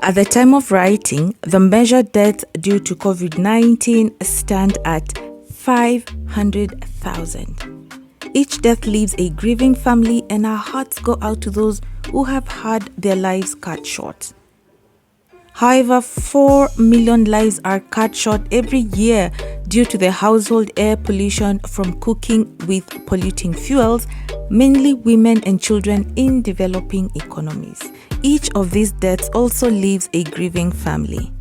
At the time of writing, the measured deaths due to COVID-19 stand at 500,000. Each death leaves a grieving family, and our hearts go out to those who have had their lives cut short. However, 4 million lives are cut short every year due to the household air pollution from cooking with polluting fuels, mainly women and children in developing economies. Each of these deaths also leaves a grieving family.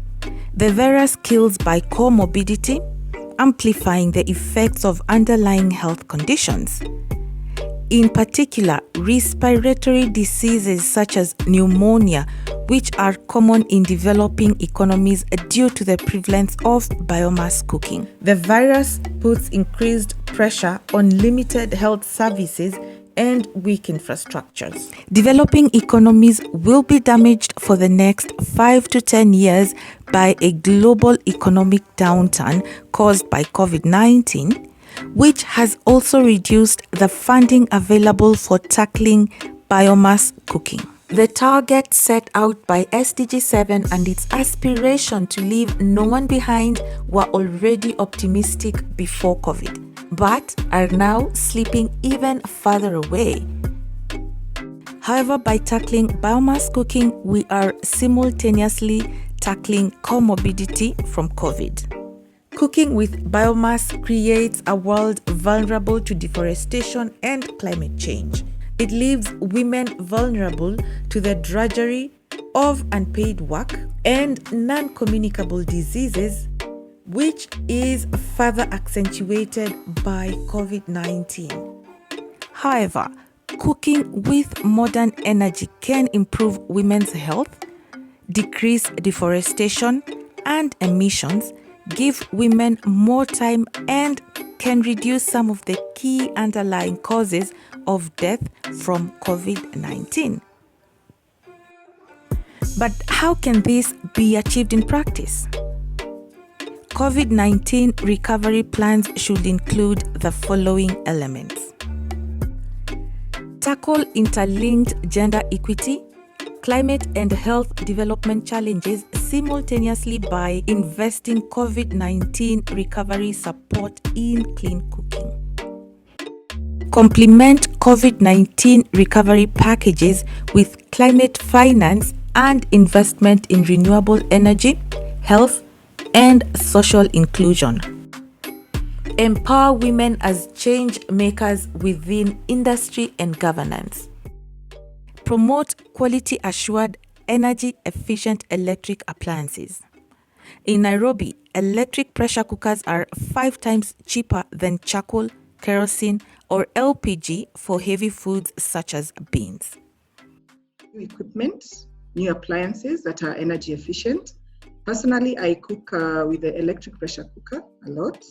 The virus kills by comorbidity, amplifying the effects of underlying health conditions. In particular, respiratory diseases such as pneumonia, which are common in developing economies due to the prevalence of biomass cooking. The virus puts increased pressure on limited health services and weak infrastructures. Developing economies will be damaged for the next 5 to 10 years by a global economic downturn caused by COVID-19, which has also reduced the funding available for tackling biomass cooking. The target set out by SDG 7 and its aspiration to leave no one behind were already optimistic before COVID, but are now slipping even further away. However, by tackling biomass cooking, we are simultaneously tackling comorbidity from COVID. Cooking with biomass creates a world vulnerable to deforestation and climate change. It leaves women vulnerable to the drudgery of unpaid work and non-communicable diseases, which is further accentuated by COVID-19. However, cooking with modern energy can improve women's health, decrease deforestation and emissions, give women more time, and can reduce some of the key underlying causes of death from COVID-19. But how can this be achieved in practice? COVID-19 recovery plans should include the following elements: tackle interlinked gender equity, climate and health development challenges simultaneously by investing COVID-19 recovery support in clean cooking. Complement COVID-19 recovery packages with climate finance and investment in renewable energy, health, and social inclusion. Empower women as change makers within industry and governance. Promote quality assured, energy efficient electric appliances. In Nairobi, electric pressure cookers are 5 times cheaper than charcoal, kerosene, or LPG for heavy foods such as beans. New equipment, new appliances that are energy efficient. Personally, I cook with the electric pressure cooker a lot.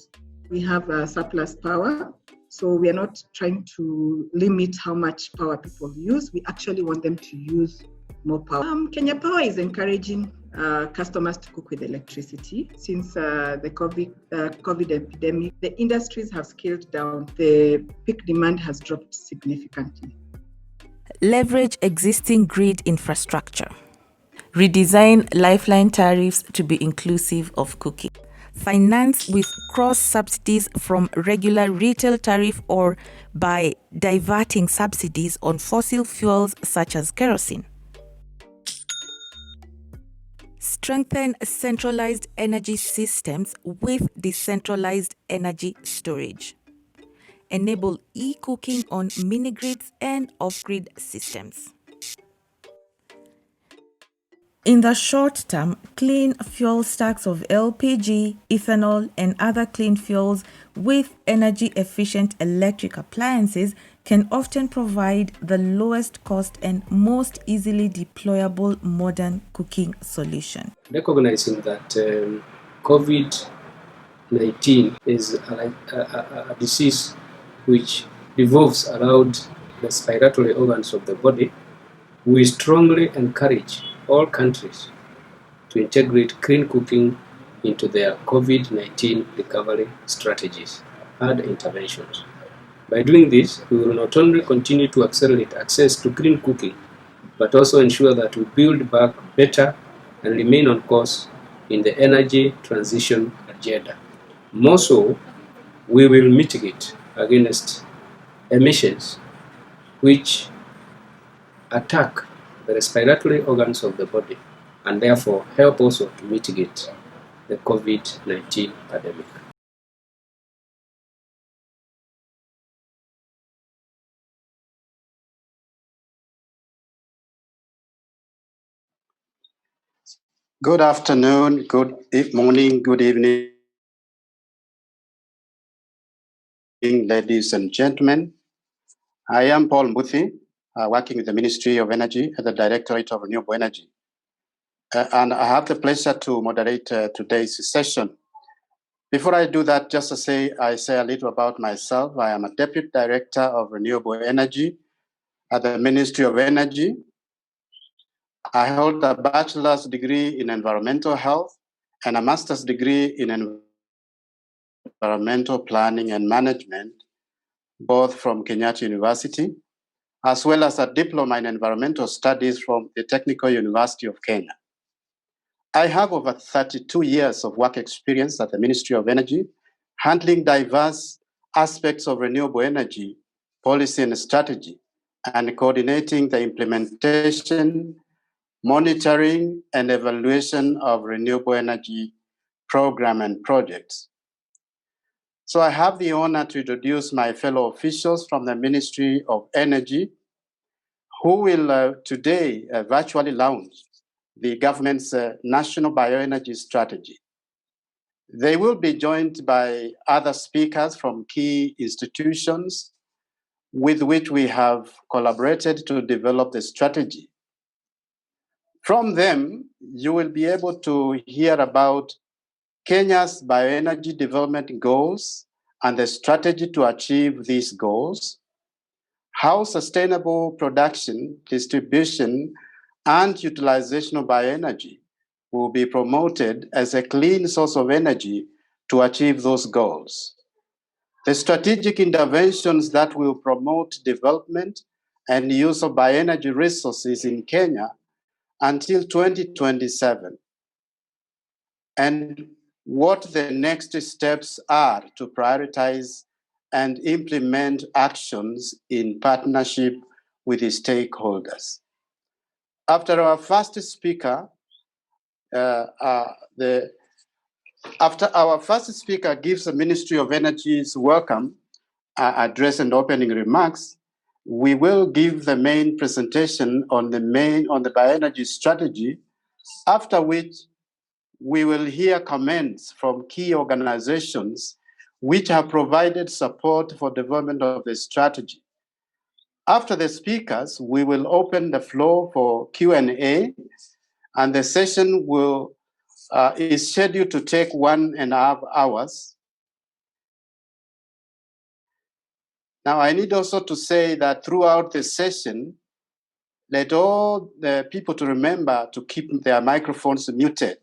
We have surplus power, so we are not trying to limit how much power people use. We actually want them to use more power. Kenya Power is encouraging customers to cook with electricity. Since the COVID epidemic, the industries have scaled down. The peak demand has dropped significantly. Leverage existing grid infrastructure. Redesign lifeline tariffs to be inclusive of cooking. Finance with cross subsidies from regular retail tariff or by diverting subsidies on fossil fuels such as kerosene. Strengthen centralized energy systems with decentralized energy storage. Enable e-cooking on mini-grids and off-grid systems. In the short term, clean fuel stacks of LPG, ethanol, and other clean fuels with energy-efficient electric appliances can often provide the lowest cost and most easily deployable modern cooking solution. Recognizing that COVID-19 is a disease which revolves around the respiratory organs of the body, we strongly encourage all countries to integrate clean cooking into their COVID-19 recovery strategies and interventions. By doing this, we will not only continue to accelerate access to clean cooking, but also ensure that we build back better and remain on course in the energy transition agenda. More so, we will mitigate against emissions which attack the respiratory organs of the body and therefore help also to mitigate the COVID-19 pandemic. Good afternoon, good morning, good evening, ladies and gentlemen. I am Paul Mbuthi, working with the Ministry of Energy at the Directorate of Renewable Energy. And I have the pleasure to moderate today's session. Before I do that, just to say a little about myself. I am a Deputy Director of Renewable Energy at the Ministry of Energy. I hold a bachelor's degree in environmental health and a master's degree in environmental planning and management, both from Kenyatta University, as well as a diploma in environmental studies from the Technical University of Kenya. I have over 32 years of work experience at the Ministry of Energy, handling diverse aspects of renewable energy, policy and strategy, and coordinating the implementation, monitoring, and evaluation of renewable energy program and projects. So I have the honor to introduce my fellow officials from the Ministry of Energy, who will today virtually launch the government's national bioenergy strategy. They will be joined by other speakers from key institutions with which we have collaborated to develop the strategy. From them, you will be able to hear about Kenya's bioenergy development goals and the strategy to achieve these goals, how sustainable production, distribution, and utilization of bioenergy will be promoted as a clean source of energy to achieve those goals. The strategic interventions that will promote development and use of bioenergy resources in Kenya until 2027, and what the next steps are to prioritize and implement actions in partnership with the stakeholders. After our first speaker, gives the Ministry of Energy's welcome address and opening remarks, we will give the main presentation on the bioenergy strategy, after which we will hear comments from key organizations which have provided support for development of the strategy. After the speakers, we will open the floor for Q&A, and the session is scheduled to take 1.5 hours. Now, I need also to say that throughout the session, let all the people to remember to keep their microphones muted.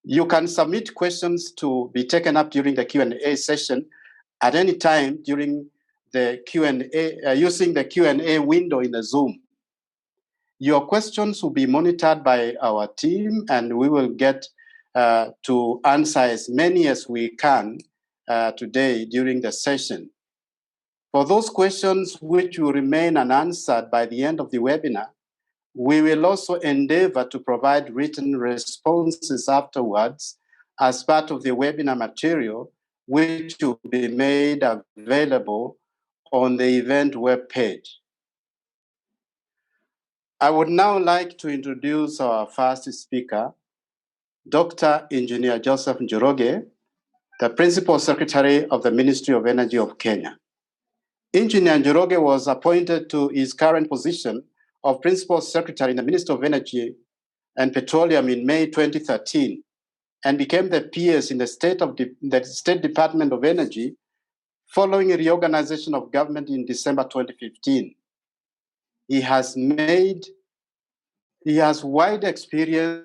You can submit questions to be taken up during the Q&A session at any time during the Q&A, using the Q&A window in the Zoom. Your questions will be monitored by our team, and we will get to answer as many as we can today during the session. For those questions which will remain unanswered by the end of the webinar, we will also endeavor to provide written responses afterwards as part of the webinar material, which will be made available on the event webpage. I would now like to introduce our first speaker, Dr. Engineer Joseph Njoroge, the Principal Secretary of the Ministry of Energy of Kenya. Engineer Njoroge was appointed to his current position of Principal Secretary in the Ministry of Energy and Petroleum in May 2013, and became the PS in the State Department of Energy following a reorganization of government in December 2015. He has wide experience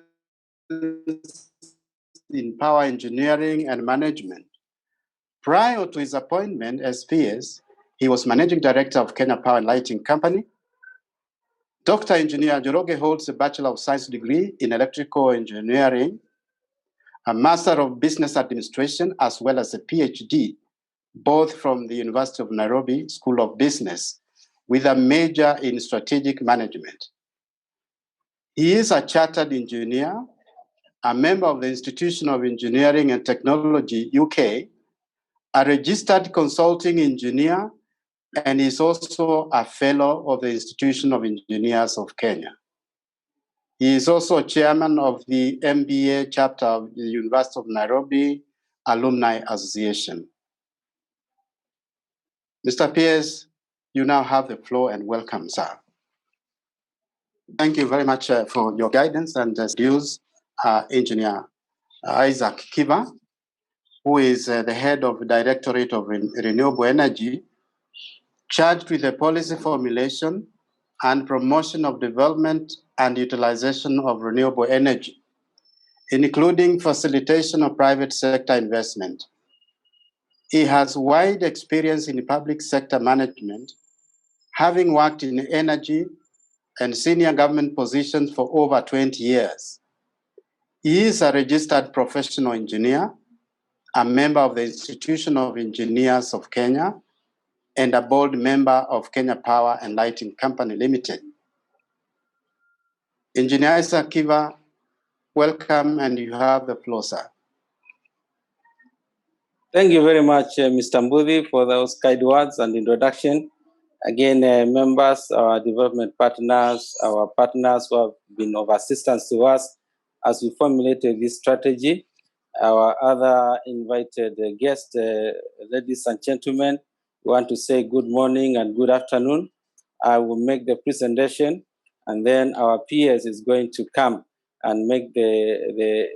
in power engineering and management. Prior to his appointment as PS, he was Managing Director of Kenya Power and Lighting Company. Dr. Engineer Joroge holds a Bachelor of Science degree in Electrical Engineering, a Master of Business Administration, as well as a PhD, both from the University of Nairobi School of Business, with a major in strategic management. He is a chartered engineer, a member of the Institution of Engineering and Technology, UK, a registered consulting engineer, and is also a fellow of the Institution of Engineers of Kenya. He is also chairman of the MBA chapter of the University of Nairobi Alumni Association. Mr. Pierce, you now have the floor, and welcome, sir. Thank you very much for your guidance and views, Engineer Isaac Kiba, who is the head of the Directorate of Renewable Energy, charged with the policy formulation and promotion of development and utilization of renewable energy, including facilitation of private sector investment. He has wide experience in public sector management, having worked in energy and senior government positions for over 20 years. He is a registered professional engineer, a member of the Institution of Engineers of Kenya, and a board member of Kenya Power and Lighting Company Limited. Engineer Isaac Kiba, welcome, and you have the floor, sir. Thank you very much, Mr. Mbudi, for those kind words and introduction. Again, members, our development partners, our partners who have been of assistance to us as we formulated this strategy, our other invited guests, ladies and gentlemen, we want to say good morning and good afternoon. I will make the presentation, and then our peers is going to come and make the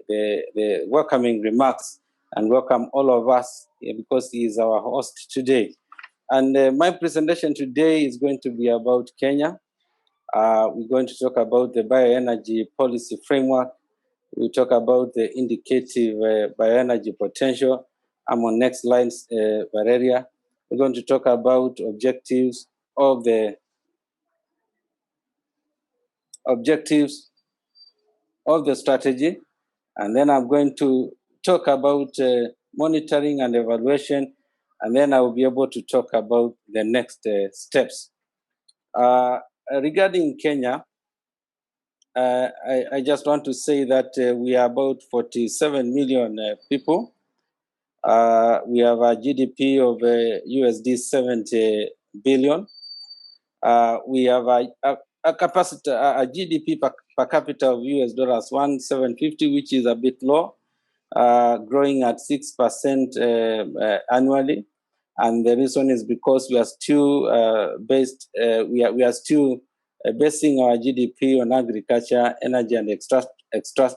welcoming remarks and welcome all of us because he is our host today. And my presentation today is going to be about Kenya. We're going to talk about the bioenergy policy framework. We'll talk about the indicative bioenergy potential. I'm on next line, Valeria. We're going to talk about objectives of the strategy. And then I'm going to talk about monitoring and evaluation. And then I will be able to talk about the next steps. Regarding Kenya, I just want to say that we are about 47 million people. We have a GDP of USD 70 billion. We have a capacity, a GDP per capita of US dollars 1,750, which is a bit low, growing at 6% annually. And the reason is because we are still we are still basing our GDP on agriculture, energy, and extractives,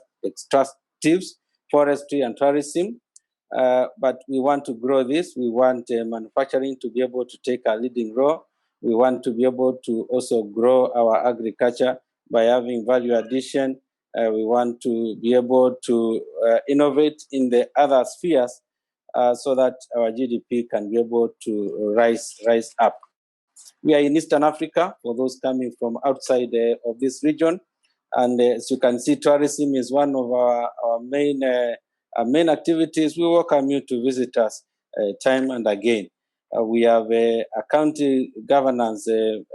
forestry, and tourism. But we want to grow this. We want manufacturing to be able to take a leading role. We want to be able to also grow our agriculture by having value addition. We want to be able to innovate in the other spheres so that our GDP can be able to rise up. We are in Eastern Africa, for those coming from outside of this region. And as you can see, tourism is one of our main activities. We welcome you to visit us time and again. We have a county governance of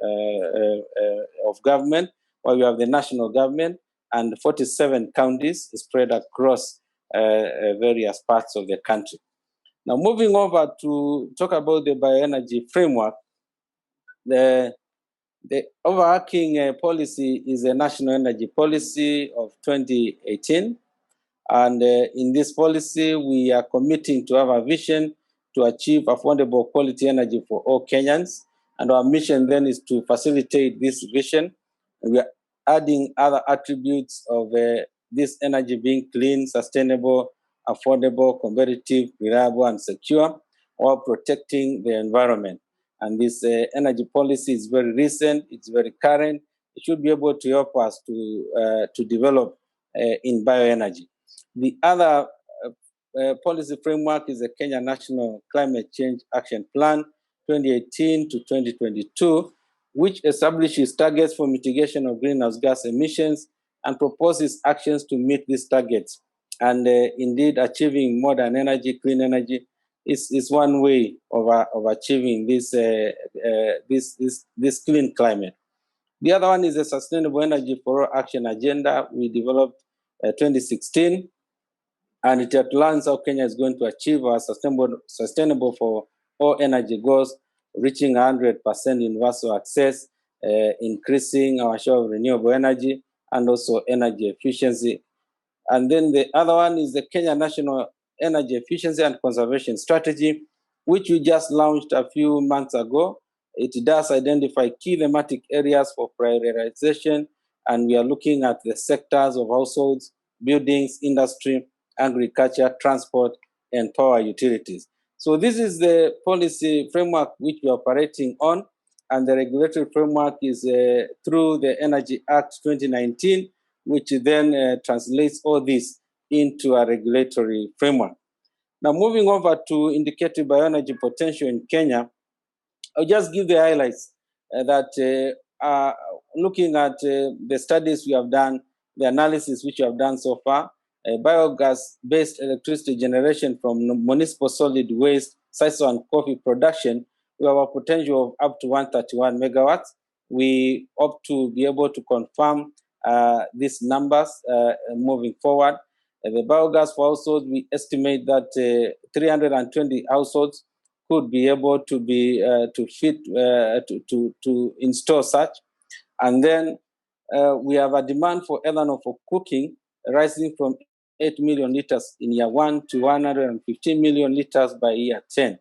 government, where we have the national government and 47 counties spread across various parts of the country. Now, moving over to talk about the bioenergy framework, the overarching policy is a national energy policy of 2018. And in this policy, we are committing to have a vision to achieve affordable quality energy for all Kenyans. And our mission then is to facilitate this vision. And we are adding other attributes of this energy being clean, sustainable, affordable, competitive, reliable, and secure, while protecting the environment. And this energy policy is very recent, it's very current. It should be able to help us to develop in bioenergy. The other policy framework is the Kenya National Climate Change Action Plan 2018 to 2022, which establishes targets for mitigation of greenhouse gas emissions and proposes actions to meet these targets. And indeed, achieving modern energy, clean energy, is one way of achieving this clean climate. The other one is a Sustainable Energy for All Action Agenda we developed 2016, and it outlines how Kenya is going to achieve our sustainable for all energy goals, reaching 100% universal access, increasing our share of renewable energy, and also energy efficiency. And then the other one is the Kenya National Energy Efficiency and Conservation Strategy, which we just launched a few months ago. It does identify key thematic areas for prioritization, and we are looking at the sectors of households, buildings, industry, agriculture, transport, and power utilities. So this is the policy framework which we are operating on, and the regulatory framework is through the Energy Act 2019, which then translates all this into a regulatory framework. Now, moving over to indicative bioenergy potential in Kenya, I'll just give the highlights that looking at the studies we have done, the analysis which we have done so far, biogas-based electricity generation from municipal solid waste, sisal and coffee production, we have a potential of up to 131 megawatts. We hope to be able to confirm these numbers moving forward. The biogas for households, we estimate that 320 households could be able to be to install such, and then we have a demand for ethanol for cooking rising from 8 million liters in year 1 to 115 million liters by year 10.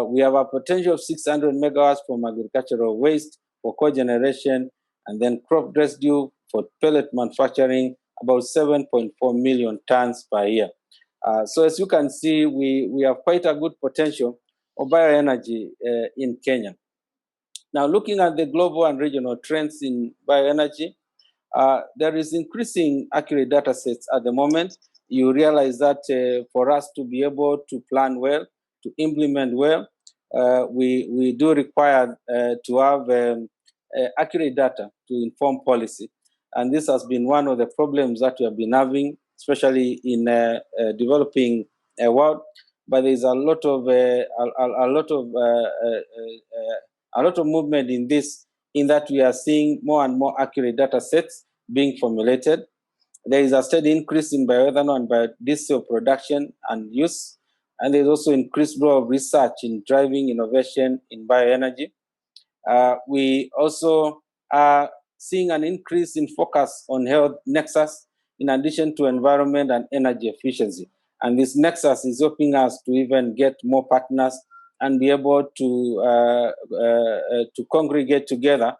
We have a potential of 600 megawatts from agricultural waste for cogeneration, and then crop residue for pellet manufacturing, about 7.4 million tons per year. So as you can see, we have quite a good potential of bioenergy in Kenya. Now, looking at the global and regional trends in bioenergy, there is increasing accurate data sets at the moment. You realize that for us to be able to plan well, to implement well, we do require to have accurate data to inform policy. And this has been one of the problems that we have been having, especially in developing a world. But there is a lot of movement in this, in that we are seeing more and more accurate data sets being formulated. There is a steady increase in bioethanol and biodiesel production and use, and there is also increased role of research in driving innovation in bioenergy. We also are seeing an increase in focus on health nexus in addition to environment and energy efficiency. And this nexus is helping us to even get more partners and be able to congregate together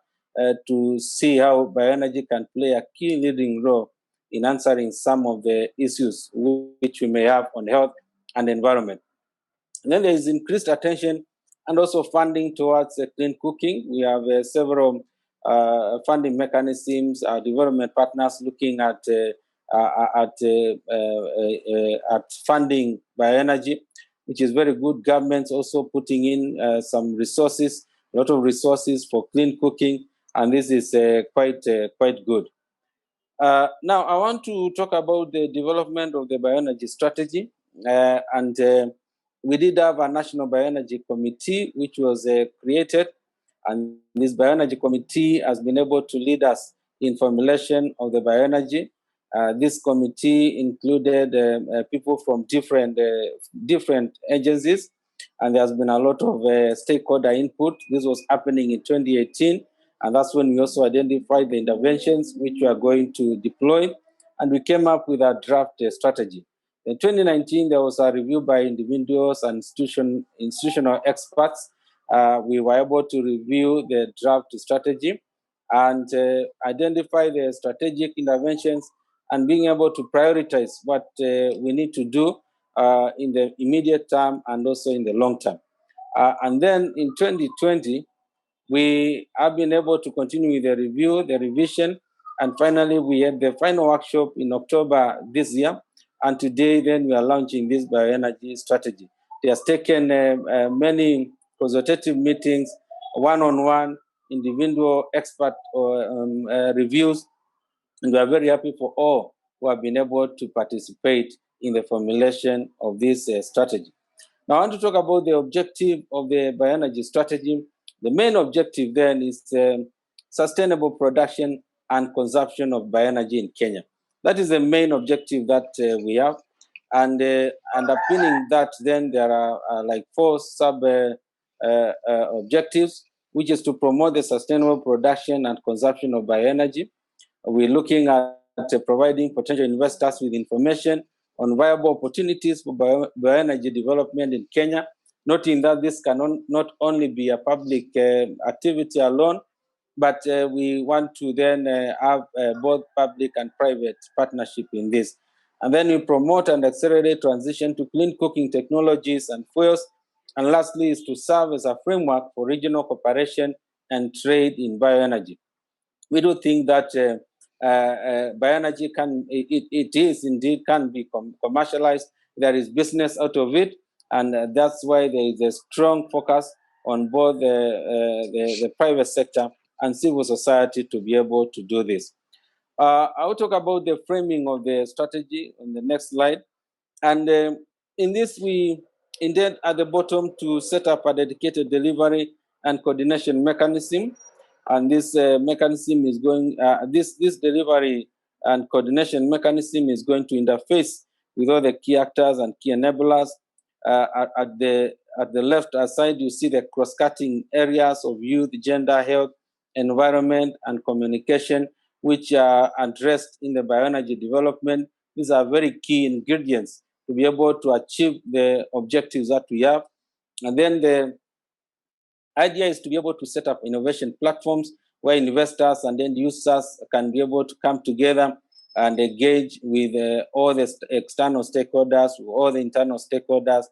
to see how bioenergy can play a key leading role in answering some of the issues which we may have on health and environment. And then there is increased attention and also funding towards clean cooking. We have several funding mechanisms, development partners looking at funding bioenergy, which is very good. Governments also putting in some resources, a lot of resources for clean cooking, and this is quite good. Now, I want to talk about the development of the bioenergy strategy, and we did have a National Bioenergy Committee which was created, and this Bioenergy Committee has been able to lead us in formulation of the bioenergy. This committee included people from different agencies, and there has been a lot of stakeholder input. This was happening in 2018, and that's when we also identified the interventions which we are going to deploy, and we came up with a draft strategy. In 2019, there was a review by individuals and institutional experts. We were able to review the draft strategy and identify the strategic interventions and being able to prioritize what we need to do in the immediate term and also in the long term. And then in 2020, we have been able to continue with the review, the revision, and finally we had the final workshop in October this year. And today then we are launching this bioenergy strategy. It has taken many consultative meetings, one-on-one, individual expert reviews, and we are very happy for all who have been able to participate in the formulation of this strategy. Now, I want to talk about the objective of the bioenergy strategy. The main objective then is sustainable production and consumption of bioenergy in Kenya. That is the main objective that we have. And underpinning that, then there are like 4 sub objectives, which is to promote the sustainable production and consumption of bioenergy. We're looking at providing potential investors with information on viable opportunities for bioenergy development in Kenya, noting that this can not only be a public activity alone, but we want to then have both public and private partnership in this. And then we promote and accelerate transition to clean cooking technologies and fuels. And lastly is to serve as a framework for regional cooperation and trade in bioenergy. We do think that bioenergy can be commercialized. There is business out of it, and that's why there is a strong focus on both the private sector and civil society to be able to do this. I will talk about the framing of the strategy on the next slide. And in this, we intend at the bottom to set up a dedicated delivery and coordination mechanism. And this mechanism is going, this delivery and coordination mechanism is going to interface with all the key actors and key enablers. At the left side, you see the cross-cutting areas of youth, gender, health, environment, and communication, which are addressed in the bioenergy development. These are very key ingredients to be able to achieve the objectives that we have. And then the idea is to be able to set up innovation platforms where investors and end users can be able to come together and engage with all the external stakeholders, all the internal stakeholders.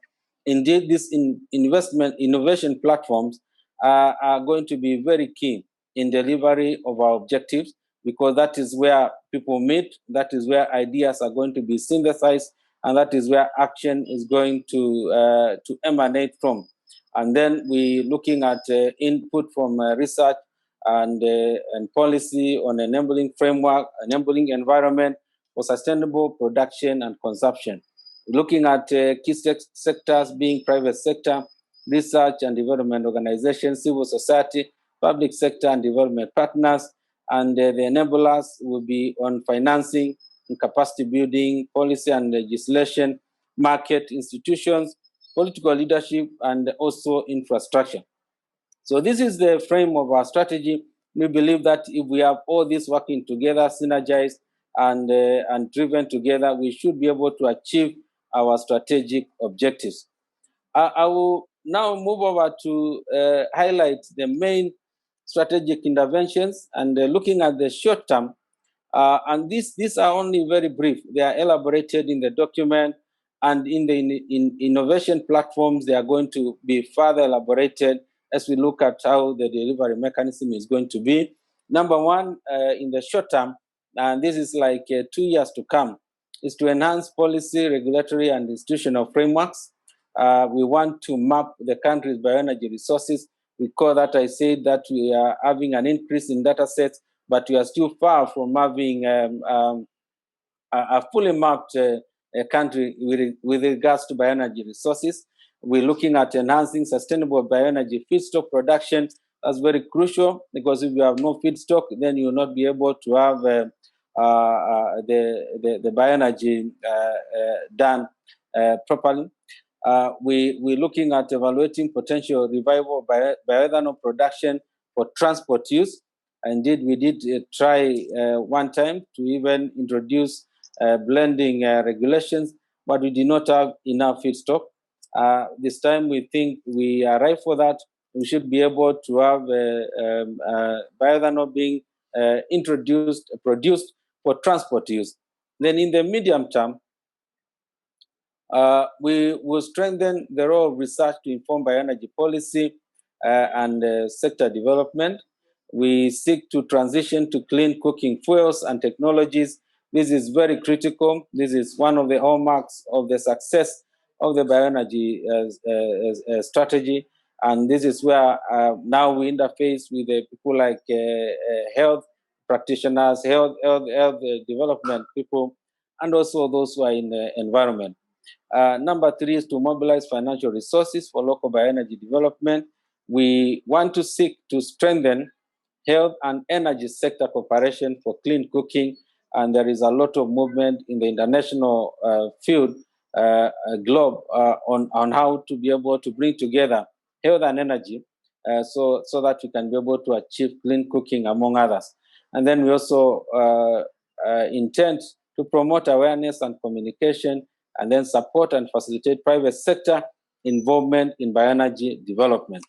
Indeed, these innovation platforms are going to be very key in delivery of our objectives, because that is where people meet, that is where ideas are going to be synthesized, and that is where action is going to emanate from. And then we're looking at input from research and policy on enabling framework, enabling environment for sustainable production and consumption. Looking at key sectors being private sector, research and development organizations, civil society, public sector and development partners, and the enablers will be on financing and capacity building, policy and legislation, market institutions, political leadership, and also infrastructure. So this is the frame of our strategy. We believe that if we have all this working together, synergized and driven together, we should be able to achieve our strategic objectives. I will now move over to highlight the main strategic interventions and looking at the short term. And these are only very brief. They are elaborated in the document, and in the innovation platforms, they are going to be further elaborated as we look at how the delivery mechanism is going to be. Number one, in the short term, and this is like 2 years to come, is to enhance policy, regulatory, and institutional frameworks. We want to map the country's bioenergy resources. We call that, I said that we are having an increase in data sets, but we are still far from having a fully mapped country with regards to bioenergy resources. We're looking at enhancing sustainable bioenergy feedstock production. That's very crucial, because if you have no feedstock, then you will not be able to have the bioenergy done properly. We're looking at evaluating potential revival bioethanol production for transport use. Indeed, we did try one time to even introduce blending regulations, but we did not have enough feedstock. This time we think we are ripe for that. We should be able to have bioethanol being produced for transport use. Then in the medium term, we will strengthen the role of research to inform bioenergy policy and sector development. We seek to transition to clean cooking fuels and technologies. This is very critical. This is one of the hallmarks of the success of the bioenergy strategy. And this is where now we interface with people like health practitioners, health development people, and also those who are in the environment. Number 3 is to mobilize financial resources for local bioenergy development. We want to seek to strengthen health and energy sector cooperation for clean cooking, and there is a lot of movement in the international field, globe, on how to be able to bring together health and energy, so that we can be able to achieve clean cooking, among others. And then we also intend to promote awareness and communication, and then support and facilitate private sector involvement in bioenergy development.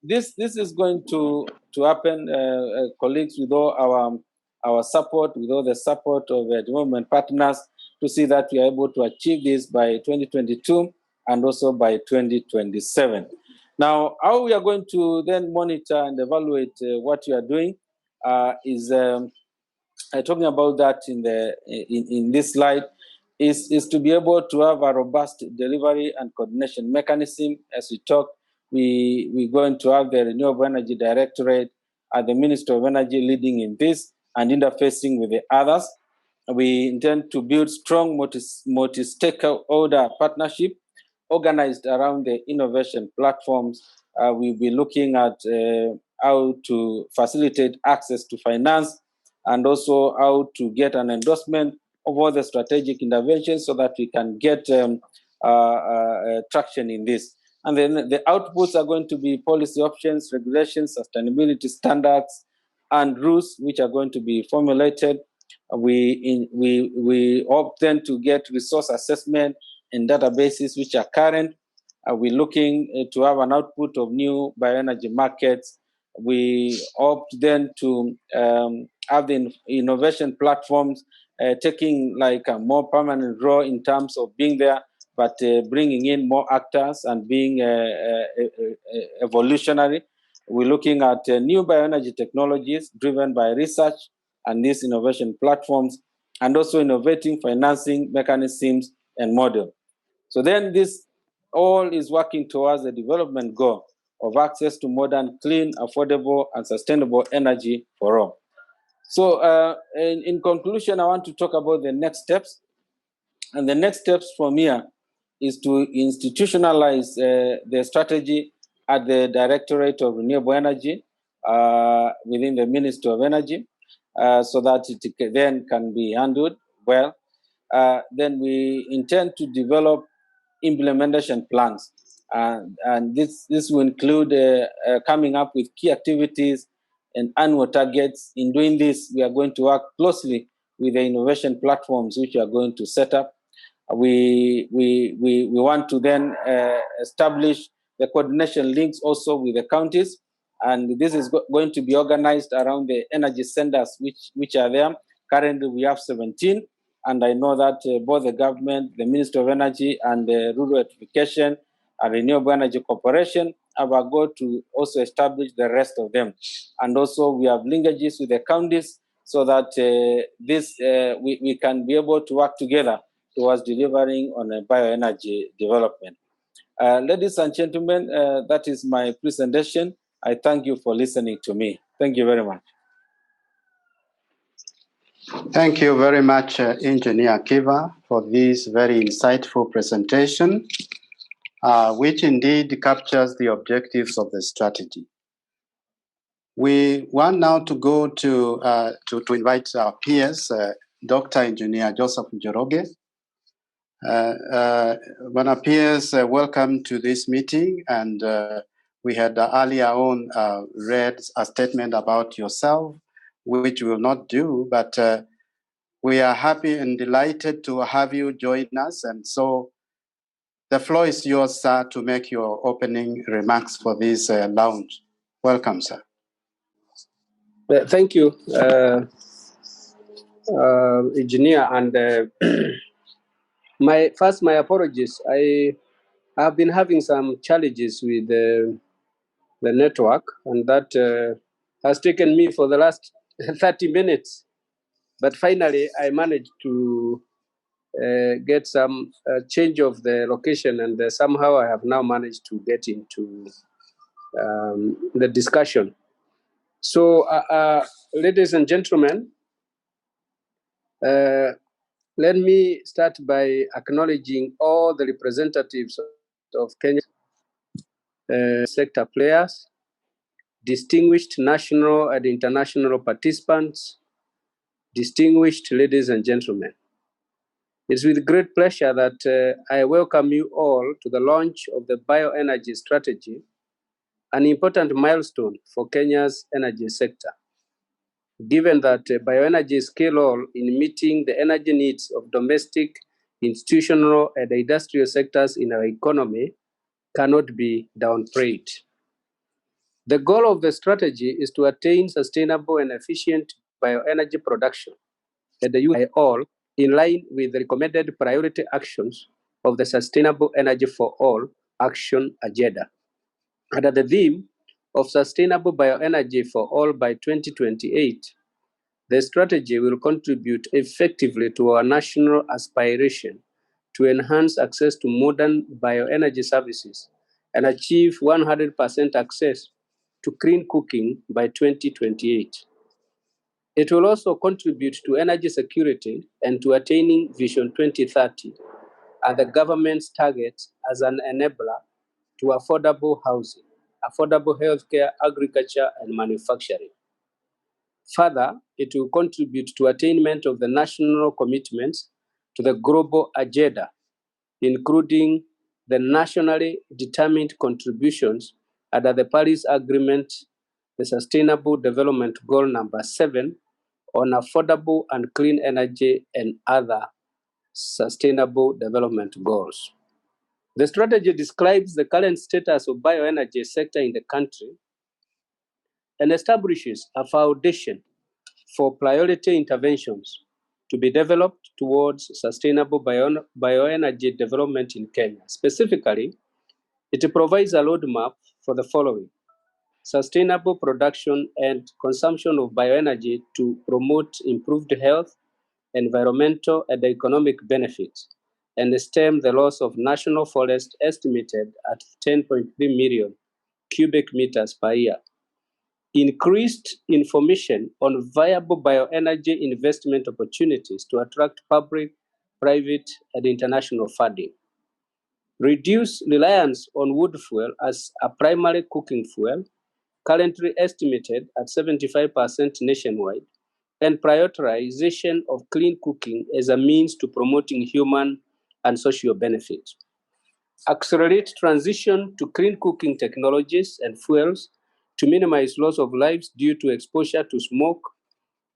This is going to happen, colleagues, with all our support, with all the support of the development partners, to see that we are able to achieve this by 2022 and also by 2027. Now, how we are going to then monitor and evaluate what you are doing is talking about that in this slide, is to be able to have a robust delivery and coordination mechanism. As we talk, we're going to have the Renewable Energy Directorate at the Ministry of Energy leading in this and interfacing with the others. We intend to build strong multi-stakeholder partnership organized around the innovation platforms. We'll be looking at how to facilitate access to finance, and also how to get an endorsement of all the strategic interventions so that we can get traction in this. And then the outputs are going to be policy options, regulations, sustainability standards, and rules which are going to be formulated. We hope then to get resource assessment and databases which are current. We're looking to have an output of new bioenergy markets. We hope then to have the innovation platforms taking like a more permanent role in terms of being there, but bringing in more actors and being evolutionary. We're looking at new bioenergy technologies driven by research and these innovation platforms, and also innovating financing mechanisms and model. So then this all is working towards the development goal of access to modern, clean, affordable, and sustainable energy for all. So in conclusion, I want to talk about the next steps. And the next steps from here is to institutionalize the strategy at the Directorate of Renewable Energy within the Ministry of Energy, so that it then can be handled well. Then we intend to develop implementation plans, and this will include coming up with key activities and annual targets. In doing this, we are going to work closely with the innovation platforms which we are going to set up. We want to then establish the coordination links also with the counties, and this is going to be organized around the energy centers which are there. Currently, we have 17, and I know that both the government, the Ministry of Energy, and the Rural Electrification and Renewable Energy Corporation have a goal to also establish the rest of them. And also, we have linkages with the counties so that we can be able to work together towards delivering on a bioenergy development. Ladies and gentlemen, that is my presentation. I thank you for listening to me. Thank you very much. Thank you very much, Engineer Kiva, for this very insightful presentation, which indeed captures the objectives of the strategy. We want now to go to invite our peers, Dr. Engineer Joseph Njoroge. When our peers, welcome to this meeting, and we had earlier on read a statement about yourself, which we will not do, but we are happy and delighted to have you join us. And so the floor is yours, sir, to make your opening remarks for this launch. Welcome, sir. Thank you, engineer, and my apologies. I have been having some challenges with the network, and that has taken me for the last 30 minutes. But finally, I managed to get some change of the location, and somehow I have now managed to get into the discussion. So, ladies and gentlemen, let me start by acknowledging all the representatives of Kenya sector players, distinguished national and international participants, distinguished ladies and gentlemen. It's with great pleasure that I welcome you all to the launch of the Bioenergy Strategy, an important milestone for Kenya's energy sector. Given that bioenergy is key role in meeting the energy needs of domestic, institutional, and industrial sectors in our economy cannot be downplayed. The goal of the strategy is to attain sustainable and efficient bioenergy production at the use by all in line with the recommended priority actions of the Sustainable Energy for All Action Agenda. Under the theme of Sustainable Bioenergy for All by 2028, the strategy will contribute effectively to our national aspiration to enhance access to modern bioenergy services and achieve 100% access to clean cooking by 2028. It will also contribute to energy security and to attaining Vision 2030 and the government's targets as an enabler to affordable housing, affordable healthcare, agriculture, and manufacturing. Further, it will contribute to attainment of the national commitments to the global agenda, including the nationally determined contributions under the Paris Agreement, the Sustainable Development Goal number 7 on affordable and clean energy and other sustainable development goals. The strategy describes the current status of bioenergy sector in the country and establishes a foundation for priority interventions to be developed towards sustainable bioenergy development in Kenya. Specifically, it provides a roadmap for the following: sustainable production and consumption of bioenergy to promote improved health, environmental, and economic benefits, and stem the loss of national forest estimated at 10.3 million cubic meters per year. Increased information on viable bioenergy investment opportunities to attract public, private, and international funding. Reduce reliance on wood fuel as a primary cooking fuel, currently estimated at 75% nationwide, and prioritization of clean cooking as a means to promoting human and social benefits. Accelerate transition to clean cooking technologies and fuels to minimize loss of lives due to exposure to smoke,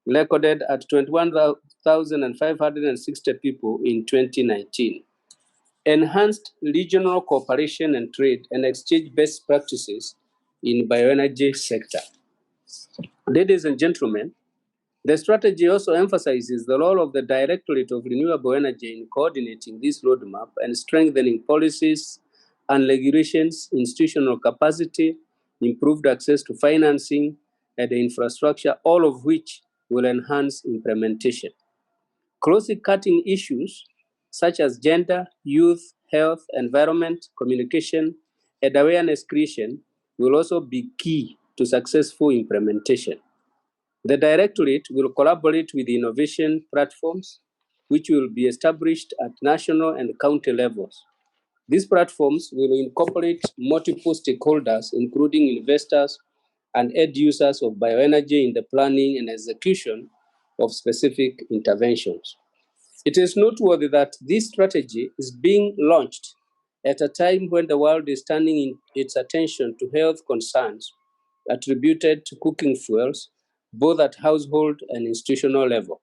recorded at 21,560 people in 2019. Enhanced regional cooperation and trade and exchange best practices in bioenergy sector. Ladies and gentlemen, the strategy also emphasizes the role of the Directorate of Renewable Energy in coordinating this roadmap and strengthening policies and regulations, institutional capacity, improved access to financing, and infrastructure, all of which will enhance implementation. Closely cutting issues such as gender, youth, health, environment, communication, and awareness creation will also be key to successful implementation. The Directorate will collaborate with innovation platforms, which will be established at national and county levels. These platforms will incorporate multiple stakeholders, including investors and end users of bioenergy in the planning and execution of specific interventions. It is noteworthy that this strategy is being launched at a time when the world is turning its attention to health concerns attributed to cooking fuels, both at household and institutional level.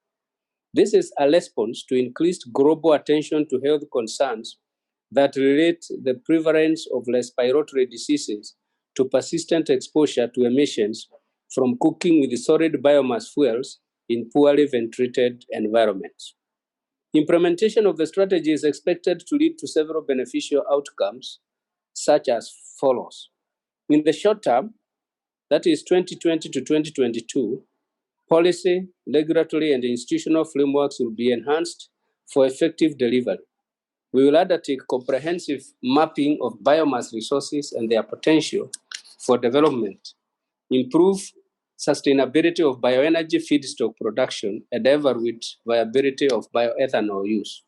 This is a response to increased global attention to health concerns that relate the prevalence of respiratory diseases to persistent exposure to emissions from cooking with solid biomass fuels in poorly ventilated environments. Implementation of the strategy is expected to lead to several beneficial outcomes, such as follows. In the short term, that is 2020 to 2022, policy, regulatory, and institutional frameworks will be enhanced for effective delivery. We will undertake comprehensive mapping of biomass resources and their potential for development, improve sustainability of bioenergy feedstock production, and evaluate viability of bioethanol use.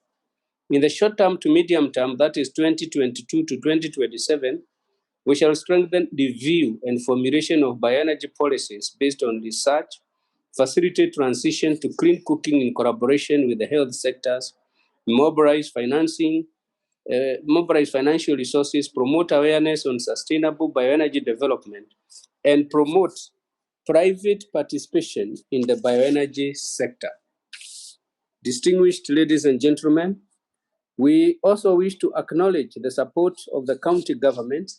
In the short term to medium term, that is 2022 to 2027, we shall strengthen review and formulation of bioenergy policies based on research, facilitate transition to clean cooking in collaboration with the health sectors, mobilize financial resources, promote awareness on sustainable bioenergy development, and promote private participation in the bioenergy sector. Distinguished ladies and gentlemen, we also wish to acknowledge the support of the county government,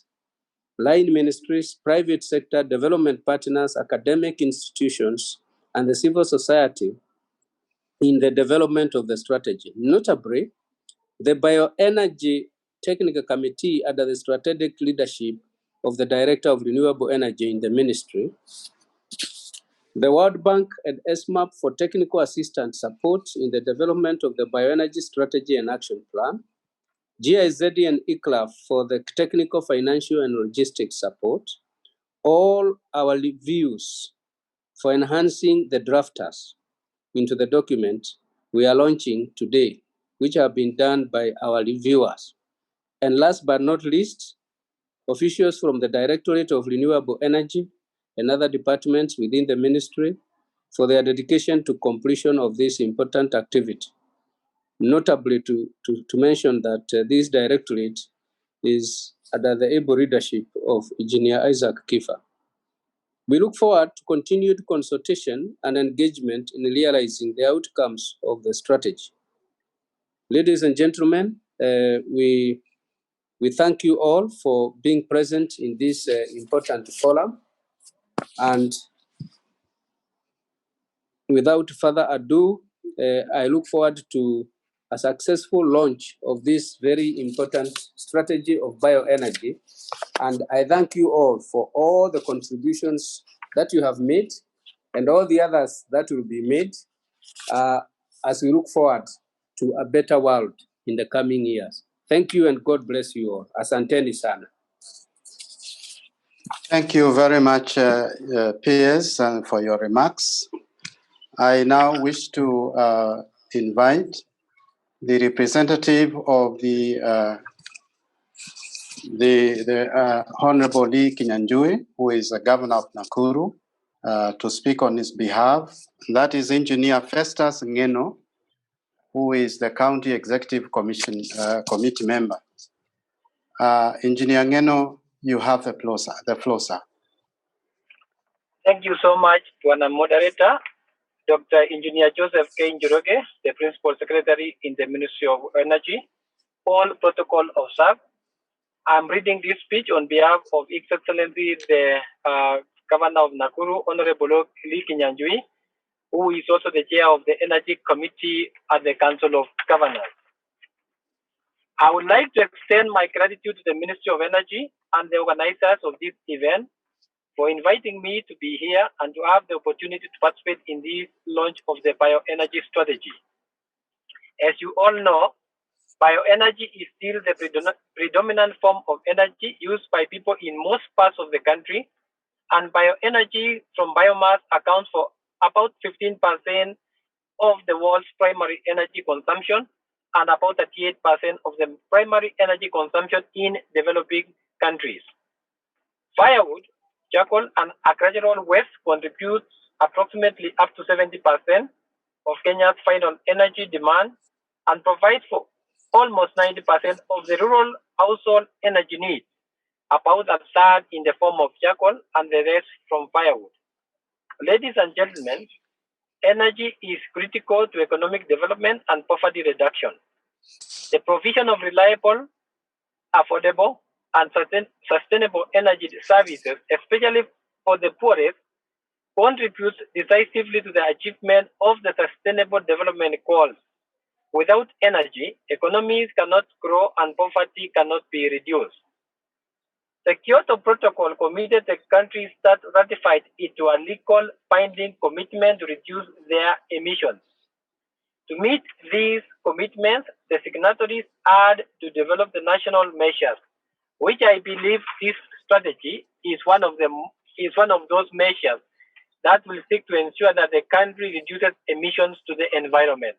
line ministries, private sector, development partners, academic institutions, and the civil society in the development of the strategy. Notably, the Bioenergy Technical Committee under the strategic leadership of the Director of Renewable Energy in the ministry, the World Bank and SMAP for technical assistance support in the development of the bioenergy strategy and action plan, GIZ and ICLAF for the technical, financial, and logistics support, all our reviews for enhancing the drafters into the document we are launching today, which have been done by our reviewers. And last but not least, officials from the Directorate of Renewable Energy and other departments within the ministry for their dedication to completion of this important activity. Notably to mention that this directorate is under the able leadership of Engineer Isaac Kifa. We look forward to continued consultation and engagement in realizing the outcomes of the strategy. Ladies and gentlemen, we thank you all for being present in this important forum. And without further ado, I look forward to a successful launch of this very important strategy of bioenergy. And I thank you all for all the contributions that you have made and all the others that will be made as we look forward to a better world in the coming years. Thank you and God bless you all. Asanteni sana. Thank you very much, Piers, for your remarks. I now wish to invite the representative of the Honorable Lee Kinyanjui, who is the Governor of Nakuru, to speak on his behalf. That is Engineer Festus Ngeno, who is the County Executive Commission Committee member. Engineer Ngeno, you have the floor, sir. Thank you so much, Bwana Moderator. Dr. Engineer Joseph K. Njoroge, the Principal Secretary in the Ministry of Energy, all protocol observed. I'm reading this speech on behalf of His Excellency the Governor of Nakuru, Honorable Lee Kinyanjui, who is also the chair of the Energy Committee at the Council of Governors. I would like to extend my gratitude to the Ministry of Energy and the organizers of this event for inviting me to be here and to have the opportunity to participate in this launch of the bioenergy strategy. As you all know, bioenergy is still the predominant form of energy used by people in most parts of the country, and bioenergy from biomass accounts for about 15% of the world's primary energy consumption and about 38% of the primary energy consumption in developing countries. Firewood, charcoal, and agricultural waste contributes approximately up to 70% of Kenya's final energy demand and provides for almost 90% of the rural household energy needs, about a third in the form of charcoal and the rest from firewood. Ladies and gentlemen, energy is critical to economic development and poverty reduction. The provision of reliable, affordable, and sustainable energy services, especially for the poorest, contributes decisively to the achievement of the Sustainable Development Goals. Without energy, economies cannot grow and poverty cannot be reduced. The Kyoto Protocol committed the countries that ratified it to a legal binding commitment to reduce their emissions. To meet these commitments, the signatories had to develop the national measures, which I believe this strategy is one of those measures that will seek to ensure that the country reduces emissions to the environment.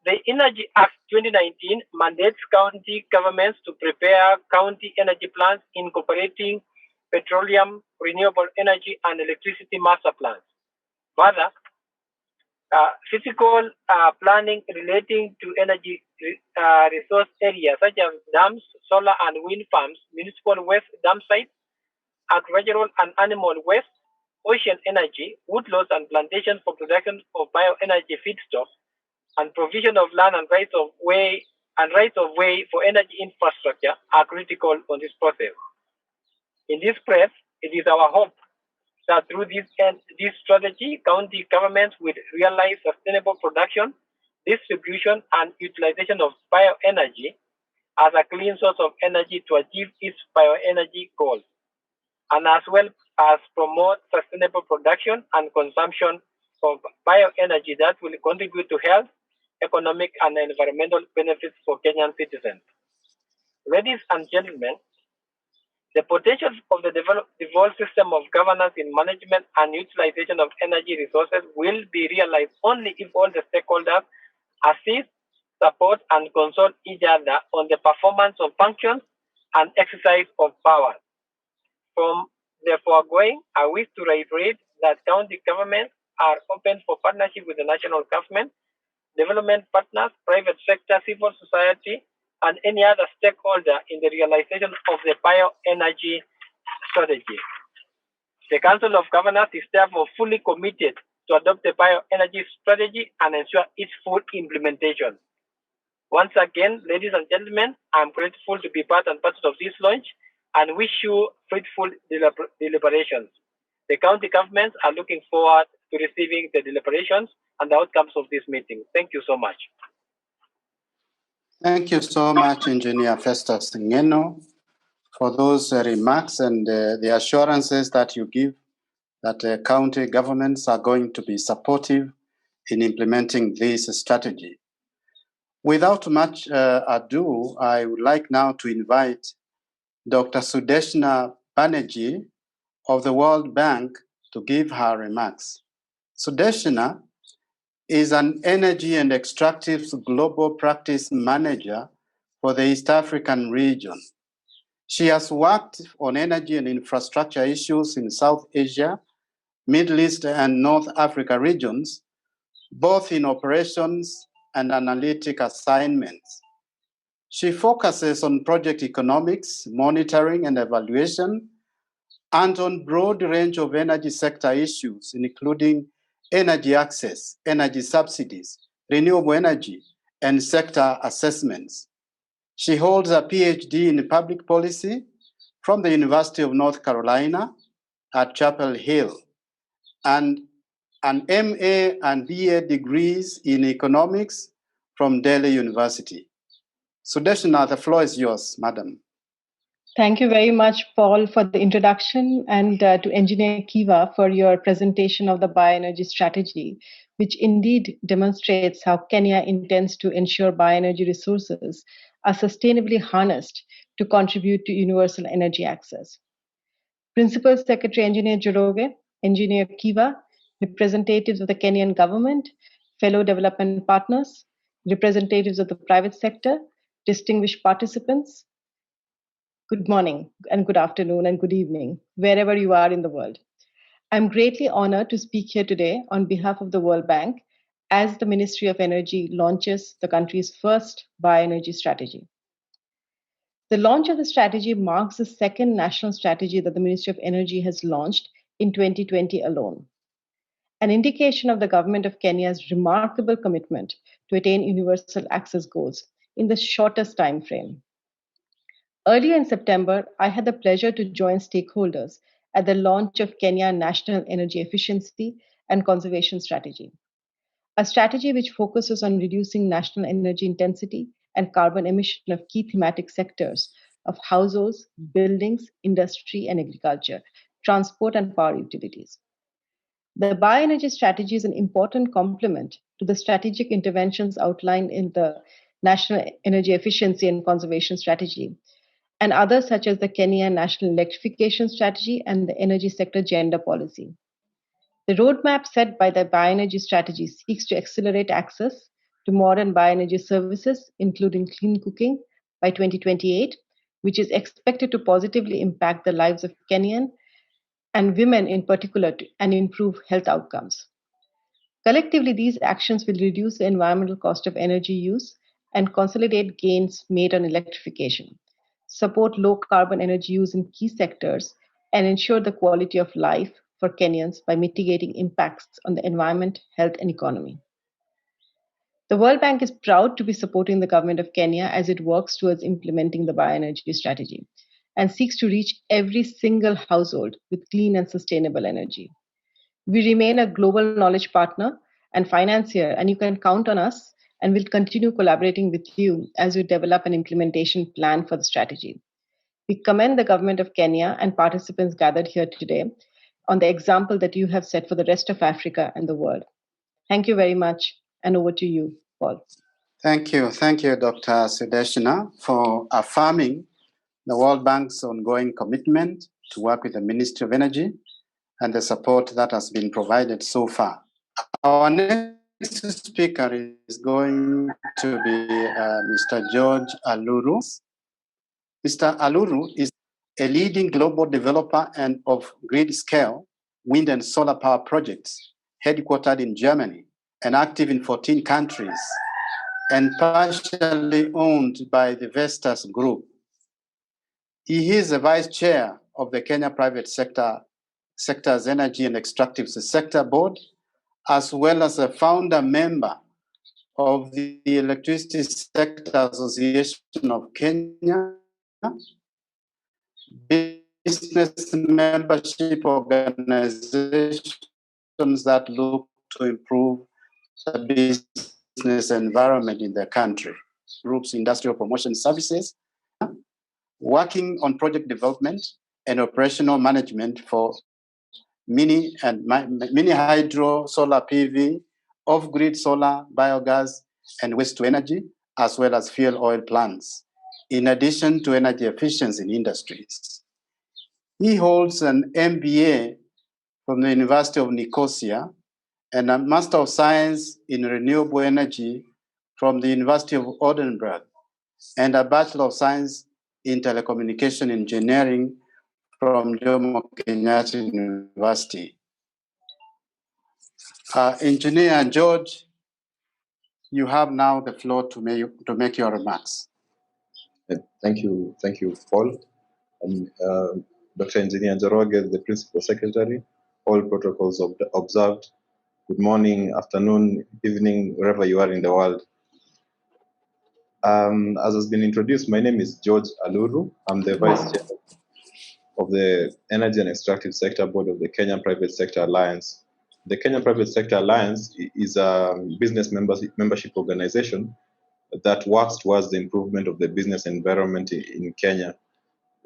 The Energy Act 2019 mandates county governments to prepare county energy plans incorporating petroleum, renewable energy, and electricity master plans. Further, physical planning relating to energy resource areas such as dams, solar and wind farms, municipal waste dam sites, agricultural and animal waste, ocean energy, woodlots and plantations for production of bioenergy feedstocks, and provision of land and rights of way for energy infrastructure are critical on this process. In this press, it is our hope that through this strategy, county governments will realize sustainable production, distribution, and utilization of bioenergy as a clean source of energy to achieve its bioenergy goals, and as well as promote sustainable production and consumption of bioenergy that will contribute to health, economic, and environmental benefits for Kenyan citizens. Ladies and gentlemen, the potential of the devolved system of governance in management and utilization of energy resources will be realized only if all the stakeholders assist, support, and consult each other on the performance of functions and exercise of power. From the foregoing, I wish to reiterate that county governments are open for partnership with the national government, development partners, private sector, civil society, and any other stakeholder in the realization of the bioenergy strategy. The Council of Governors is therefore fully committed to adopt the bioenergy strategy and ensure its full implementation. Once again, ladies and gentlemen, I'm grateful to be part and parcel of this launch and wish you fruitful deliberations. The county governments are looking forward to receiving the deliberations and the outcomes of this meeting. Thank you so much. Thank you so much, Engineer Festus Ngeno, for those remarks and the assurances that you give that county governments are going to be supportive in implementing this strategy. Without much ado, I would like now to invite Dr. Sudeshna Banerjee of the World Bank to give her remarks. Sudeshna is an energy and extractives global practice manager for the East African region. She has worked on energy and infrastructure issues in South Asia, Middle East, and North Africa regions, both in operations and analytic assignments. She focuses on project economics, monitoring and evaluation, and on broad range of energy sector issues, including energy access, energy subsidies, renewable energy, and sector assessments. She holds a PhD in public policy from the University of North Carolina at Chapel Hill, and an MA and BA degrees in economics from Delhi University. Sudeshna, the floor is yours, madam. Thank you very much, Paul, for the introduction, and to Engineer Kiva for your presentation of the bioenergy strategy, which indeed demonstrates how Kenya intends to ensure bioenergy resources are sustainably harnessed to contribute to universal energy access. Principal Secretary Engineer Njoroge, Engineer Kiva, representatives of the Kenyan government, fellow development partners, representatives of the private sector, distinguished participants, good morning and good afternoon and good evening, wherever you are in the world. I'm greatly honored to speak here today on behalf of the World Bank as the Ministry of Energy launches the country's first bioenergy strategy. The launch of the strategy marks the second national strategy that the Ministry of Energy has launched in 2020 alone, an indication of the government of Kenya's remarkable commitment to attain universal access goals in the shortest time frame. Earlier in September, I had the pleasure to join stakeholders at the launch of Kenya National Energy Efficiency and Conservation Strategy, a strategy which focuses on reducing national energy intensity and carbon emission of key thematic sectors of households, buildings, industry and agriculture, transport and power utilities. The bioenergy strategy is an important complement to the strategic interventions outlined in the National Energy Efficiency and Conservation Strategy, and others such as the Kenya National Electrification Strategy and the Energy Sector Gender Policy. The roadmap set by the Bioenergy Strategy seeks to accelerate access to modern bioenergy services, including clean cooking, by 2028, which is expected to positively impact the lives of Kenyan and women in particular and improve health outcomes. Collectively, these actions will reduce the environmental cost of energy use and consolidate gains made on electrification, support low carbon energy use in key sectors, and ensure the quality of life for Kenyans by mitigating impacts on the environment, health, and economy. The World Bank is proud to be supporting the government of Kenya as it works towards implementing the bioenergy strategy and seeks to reach every single household with clean and sustainable energy. We remain a global knowledge partner and financier, and you can count on us, and we'll continue collaborating with you as we develop an implementation plan for the strategy. We commend the government of Kenya and participants gathered here today on the example that you have set for the rest of Africa and the world. Thank you very much, and over to you, Paul. Thank you, Dr. Sudeshna, for affirming the World Bank's ongoing commitment to work with the Ministry of Energy and the support that has been provided so far. Our next speaker is going to be Mr. George Aluru. Mr. Aluru is a leading global developer and of grid-scale wind and solar power projects, headquartered in Germany and active in 14 countries, and partially owned by the Vestas Group. He is the Vice Chair of the Kenya Private Sector's Energy and Extractives Sector Board, as well as a founder member of the Electricity Sector Association of Kenya, business membership organizations that look to improve the business environment in the country, groups, industrial promotion services, working on project development and operational management for mini hydro, solar PV, off-grid solar, biogas, and waste-to-energy, as well as fuel oil plants, in addition to energy efficiency in industries. He holds an MBA from the University of Nicosia and a Master of Science in Renewable Energy from the University of Edinburgh, and a Bachelor of Science in Telecommunication Engineering from Jomo Kenyatta University. Engineer George, you have now the floor to make your remarks. Thank you, Paul. Dr. Engineer Njoroge, the Principal Secretary, all protocols observed. Good morning, afternoon, evening, wherever you are in the world. As has been introduced, my name is George Aluru. I'm the Vice Chair of the Energy and Extractive Sector Board of the Kenya Private Sector Alliance. The Kenya Private Sector Alliance is a business membership organization that works towards the improvement of the business environment in Kenya.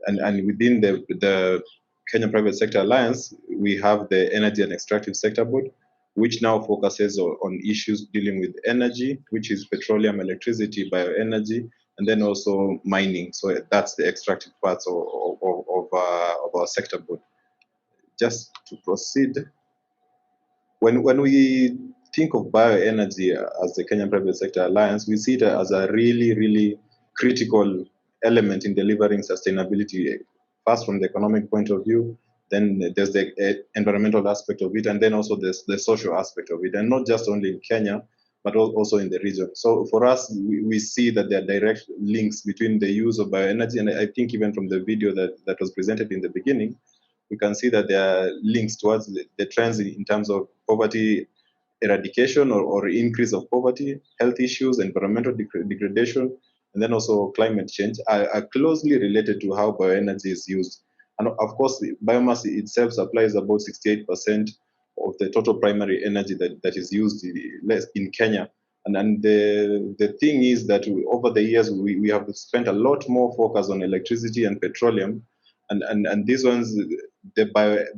And within the Kenya Private Sector Alliance, we have the Energy and Extractive Sector Board, which now focuses on issues dealing with energy, which is petroleum, electricity, bioenergy, and then also mining. So that's the extractive parts of our sector board. Just to proceed, when we think of bioenergy as the Kenya Private Sector Alliance, we see it as a really, really critical element in delivering sustainability, first from the economic point of view, then there's the environmental aspect of it, and then also there's the social aspect of it, and not just only in Kenya, but also in the region. So for us, we see that there are direct links between the use of bioenergy, and I think even from the video that was presented in the beginning, we can see that there are links towards the trends in terms of poverty eradication or increase of poverty, health issues, environmental degradation, and then also climate change are closely related to how bioenergy is used. And of course, biomass itself supplies about 68% of the total primary energy that is used in Kenya. And the thing is that over the years, we have spent a lot more focus on electricity and petroleum. And these ones, the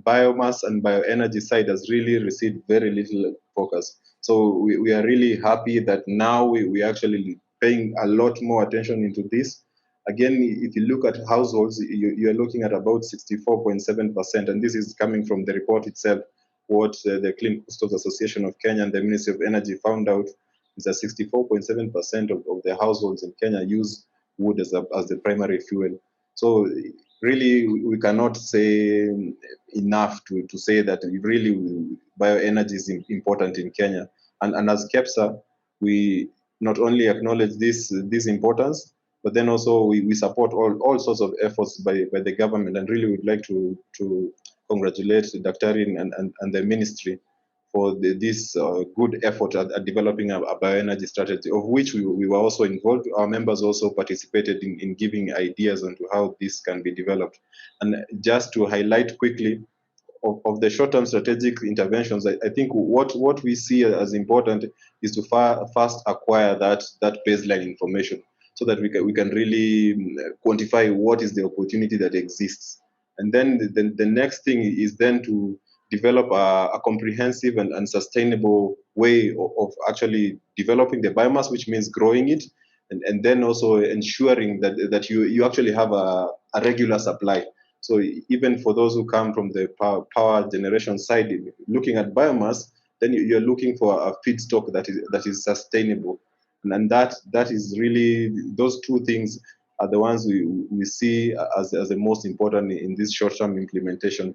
biomass and bioenergy side has really received very little focus. So we are really happy that now we actually paying a lot more attention into this. Again, if you look at households, you're looking at about 64.7%, and this is coming from the report itself. What the Clean Coastal Association of Kenya and the Ministry of Energy found out is that 64.7% of the households in Kenya use wood as the primary fuel. So really, we cannot say enough to say that really bioenergy is important in Kenya. And as KEPSA, we not only acknowledge this importance, but then also we support all sorts of efforts by the government, and really would like to congratulate Dr. and the ministry for this good effort at developing a bioenergy strategy, of which we were also involved. Our members also participated in giving ideas on how this can be developed. And just to highlight quickly, of the short-term strategic interventions, I think what we see as important is to first acquire that baseline information, so that we can really quantify what is the opportunity that exists. And then the next thing is then to develop a comprehensive and sustainable way of actually developing the biomass, which means growing it, and then also ensuring that you actually have a regular supply. So even for those who come from the power generation side, looking at biomass, then you're looking for a feedstock that is sustainable. And that is really, those two things are the ones we see as the most important in this short-term implementation.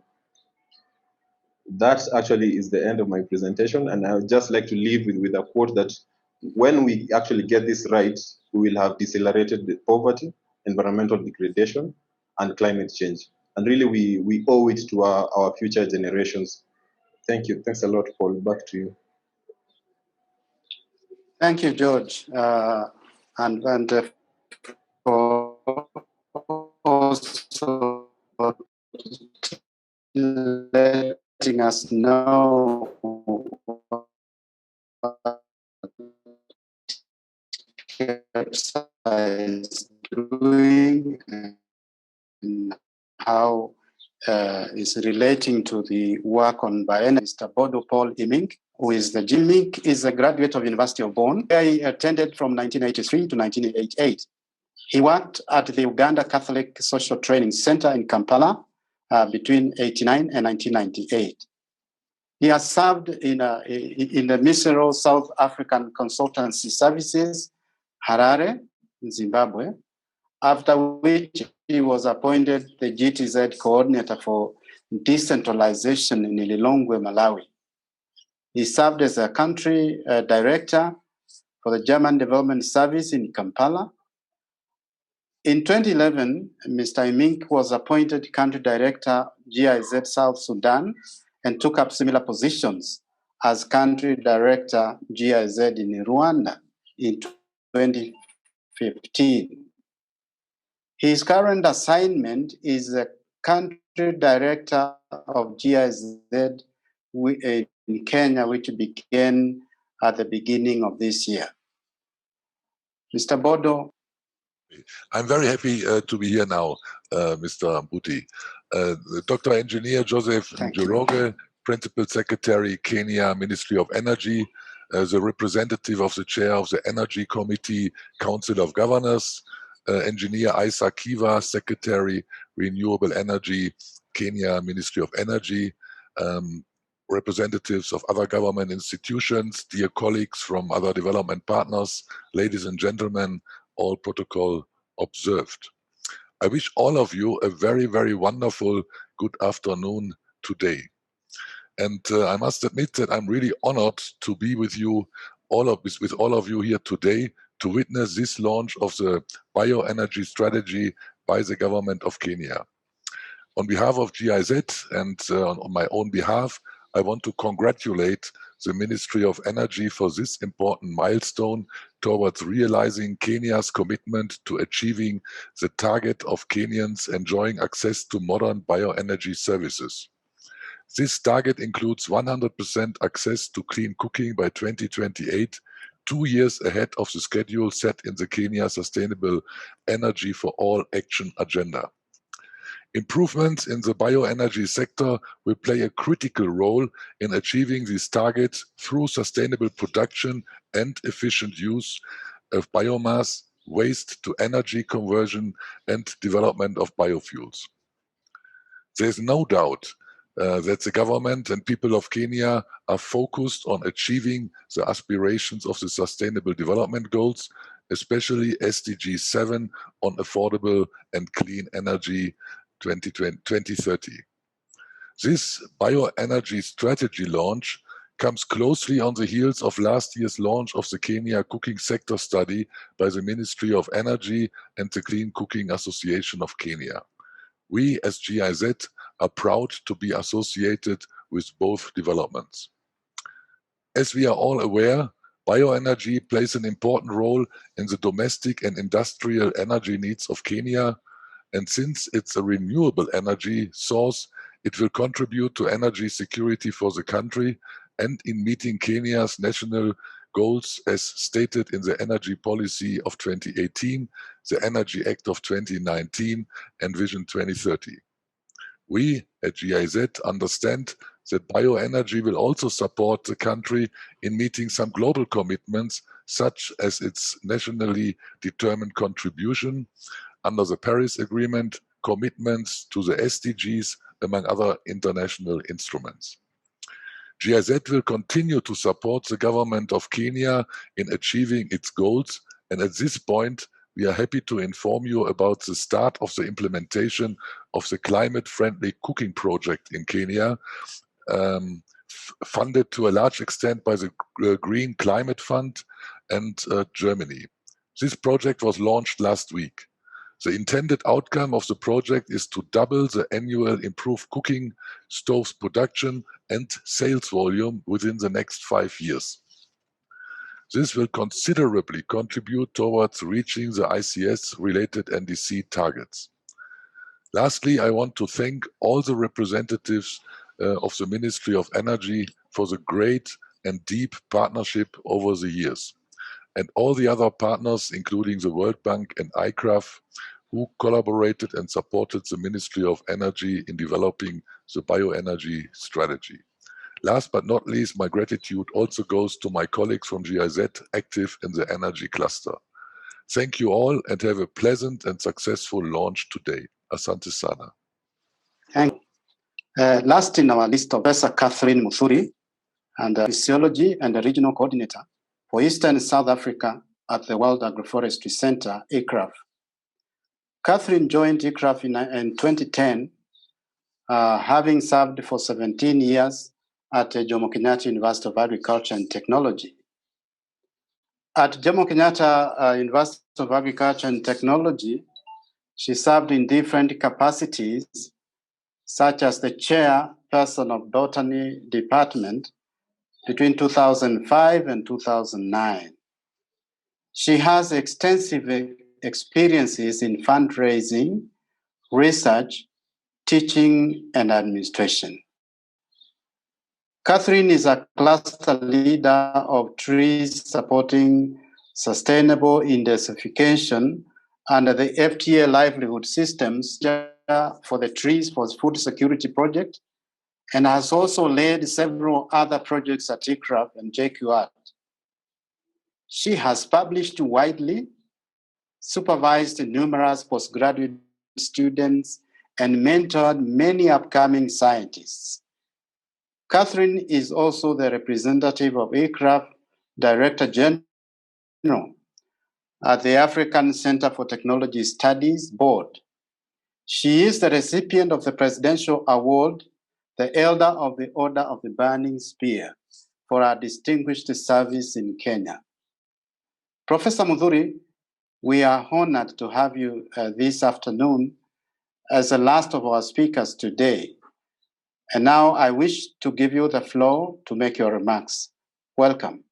That actually is the end of my presentation, and I would just like to leave with a quote that when we actually get this right, we will have decelerated poverty, environmental degradation, and climate change. And really, we owe it to our future generations. Thank you. Thanks a lot, Paul. Back to you. Thank you, George. And for also letting us know what KEPSA is doing and how is relating to the work on bioenergy. Mr. Bodo Paul Imink, who is the Imink is a graduate of University of Bonn, where he attended from 1983 to 1988. He worked at the Uganda Catholic Social Training Center in Kampala between 1989 and 1998. He has served in the Misero South African Consultancy Services, Harare, Zimbabwe, after which he was appointed the GTZ coordinator for decentralization in Lilongwe, Malawi. He served as a country director for the German Development Service in Kampala. In 2011, Mr. Imink was appointed country director GIZ South Sudan and took up similar positions as country director GIZ in Rwanda in 2015. His current assignment is the country director of GIZ in Kenya, which began at the beginning of this year. Mr. Bodo. I'm very happy to be here now, Mr. Mbuti. Dr. Engineer Joseph Njoroge, Principal Secretary, Kenya Ministry of Energy, the representative of the chair of the Energy Committee, Council of Governors, Engineer Isa Kiva, Secretary, Renewable Energy, Kenya Ministry of Energy, representatives of other government institutions, dear colleagues from other development partners, ladies and gentlemen, all protocol observed. I wish all of you a very, very wonderful good afternoon today. And I must admit that I'm really honored to be with you, with all of you here today, to witness this launch of the bioenergy strategy by the government of Kenya. On behalf of GIZ and on my own behalf, I want to congratulate the Ministry of Energy for this important milestone towards realizing Kenya's commitment to achieving the target of Kenyans enjoying access to modern bioenergy services. This target includes 100% access to clean cooking by 2028, 2 years ahead of the schedule set in the Kenya Sustainable Energy for All Action Agenda. Improvements in the bioenergy sector will play a critical role in achieving these targets through sustainable production and efficient use of biomass, waste to energy conversion, and development of biofuels. There is no doubt that the government and people of Kenya are focused on achieving the aspirations of the Sustainable Development Goals, especially SDG 7 on affordable and clean energy 2030. This bioenergy strategy launch comes closely on the heels of last year's launch of the Kenya Cooking Sector Study by the Ministry of Energy and the Clean Cooking Association of Kenya. We as GIZ are proud to be associated with both developments. As we are all aware, bioenergy plays an important role in the domestic and industrial energy needs of Kenya, and since it's a renewable energy source, it will contribute to energy security for the country and in meeting Kenya's national goals as stated in the Energy Policy of 2018, the Energy Act of 2019, and Vision 2030. We at GIZ understand that bioenergy will also support the country in meeting some global commitments, such as its nationally determined contribution under the Paris Agreement, commitments to the SDGs, among other international instruments. GIZ will continue to support the government of Kenya in achieving its goals, and at this point, we are happy to inform you about the start of the implementation of the climate-friendly cooking project in Kenya, funded to a large extent by the Green Climate Fund and Germany. This project was launched last week. The intended outcome of the project is to double the annual improved cooking stoves production and sales volume within the next 5 years. This will considerably contribute towards reaching the ICS-related NDC targets. Lastly, I want to thank all the representatives of the Ministry of Energy for the great and deep partnership over the years, and all the other partners, including the World Bank and ICRAF, who collaborated and supported the Ministry of Energy in developing the bioenergy strategy. Last but not least, my gratitude also goes to my colleagues from GIZ active in the energy cluster. Thank you all and have a pleasant and successful launch today. Asante sana. Thank you. Last in our list, Professor Catherine Muthuri, and Physiology and the Regional Coordinator for Eastern South Africa at the World Agroforestry Center, ICRAF. Catherine joined ICRAF in 2010, having served for 17 years at Jomo Kenyatta University of Agriculture and Technology. At Jomo Kenyatta University of Agriculture and Technology, she served in different capacities, such as the chairperson of Botany Department between 2005 and 2009. She has extensive experiences in fundraising, research, teaching, and administration. Catherine is a cluster leader of trees supporting sustainable intensification under the FTA Livelihood Systems for the Trees for Food Security Project, and has also led several other projects at ICRAF and JQAT. She has published widely, supervised numerous postgraduate students, and mentored many upcoming scientists. Catherine is also the representative of ICRAF Director General at the African Center for Technology Studies Board. She is the recipient of the Presidential Award, the Elder of the Order of the Burning Spear, for her distinguished service in Kenya. Professor Muthuri, we are honored to have you this afternoon as the last of our speakers today. And now I wish to give you the floor to make your remarks. Welcome.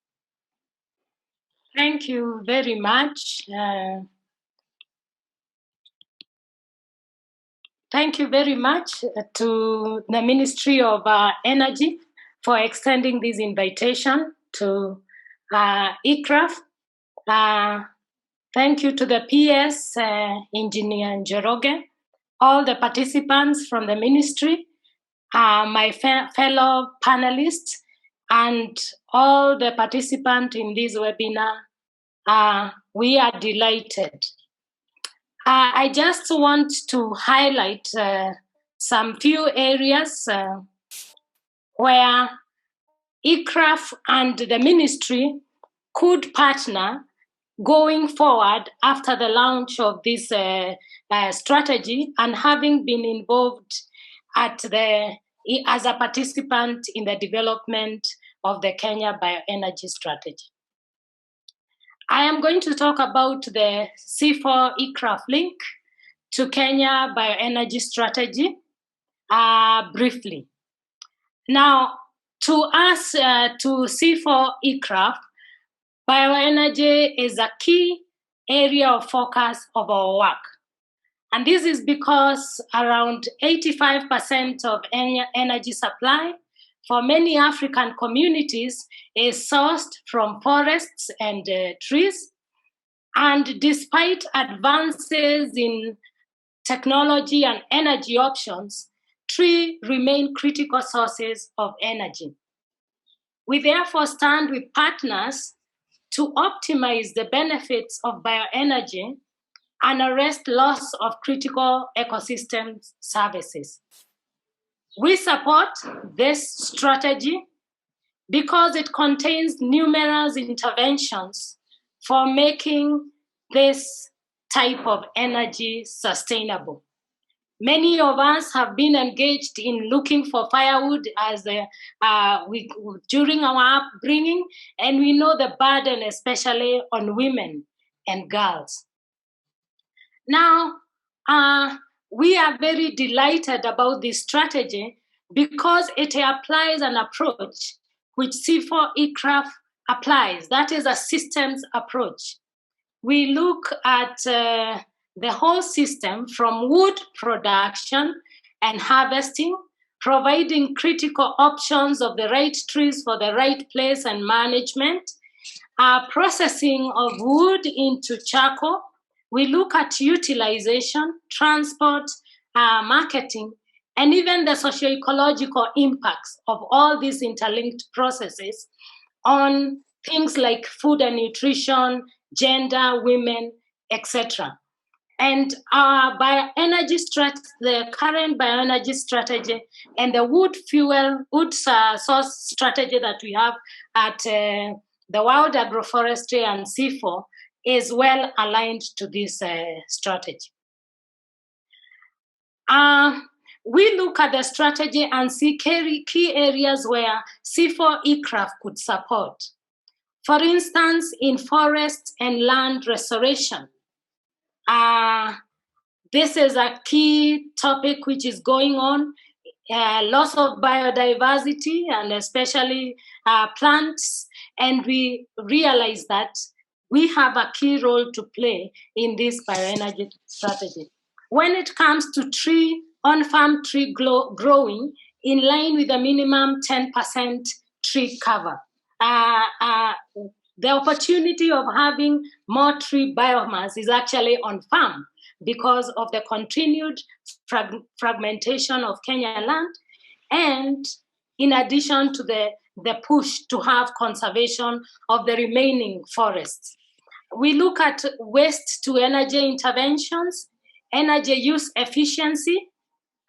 Thank you very much. Thank you very much to the Ministry of Energy for extending this invitation to ICRAF. Thank you to the PS, Engineer Njoroge, all the participants from the ministry, my fellow panelists, and all the participants in this webinar. We are delighted. I just want to highlight some few areas where ICRAF and the ministry could partner going forward after the launch of this strategy, and having been involved as a participant in the development of the Kenya Bioenergy Strategy. I am going to talk about the C4 ICRAF link to Kenya Bioenergy Strategy briefly. Now, to us, to C4 ICRAF, bioenergy is a key area of focus of our work. And this is because around 85% of energy supply for many African communities is sourced from forests and trees. And despite advances in technology and energy options, trees remain critical sources of energy. We therefore stand with partners to optimize the benefits of bioenergy and arrest loss of critical ecosystem services. We support this strategy because it contains numerous interventions for making this type of energy sustainable. Many of us have been engaged in looking for firewood during our upbringing, and we know the burden, especially on women and girls. Now, we are very delighted about this strategy because it applies an approach which C4 ICRAF applies. That is a systems approach. We look at the whole system from wood production and harvesting, providing critical options of the right trees for the right place and management, processing of wood into charcoal. We look at utilization, transport, marketing, and even the socio-ecological impacts of all these interlinked processes on things like food and nutrition, gender, women, etc. And our bioenergy strategy, the current bioenergy strategy, and the wood source strategy that we have at the World Agroforestry and C4 is well aligned to this strategy. We look at the strategy and see key areas where C4 ICRAF could support. For instance, in forest and land restoration. This is a key topic which is going on. Loss of biodiversity and especially plants, and we realize that we have a key role to play in this bioenergy strategy. When it comes to on-farm tree growing in line with a minimum 10% tree cover, the opportunity of having more tree biomass is actually on farm because of the continued fragmentation of Kenyan land, and in addition to the push to have conservation of the remaining forests. We look at waste to energy interventions, energy use efficiency,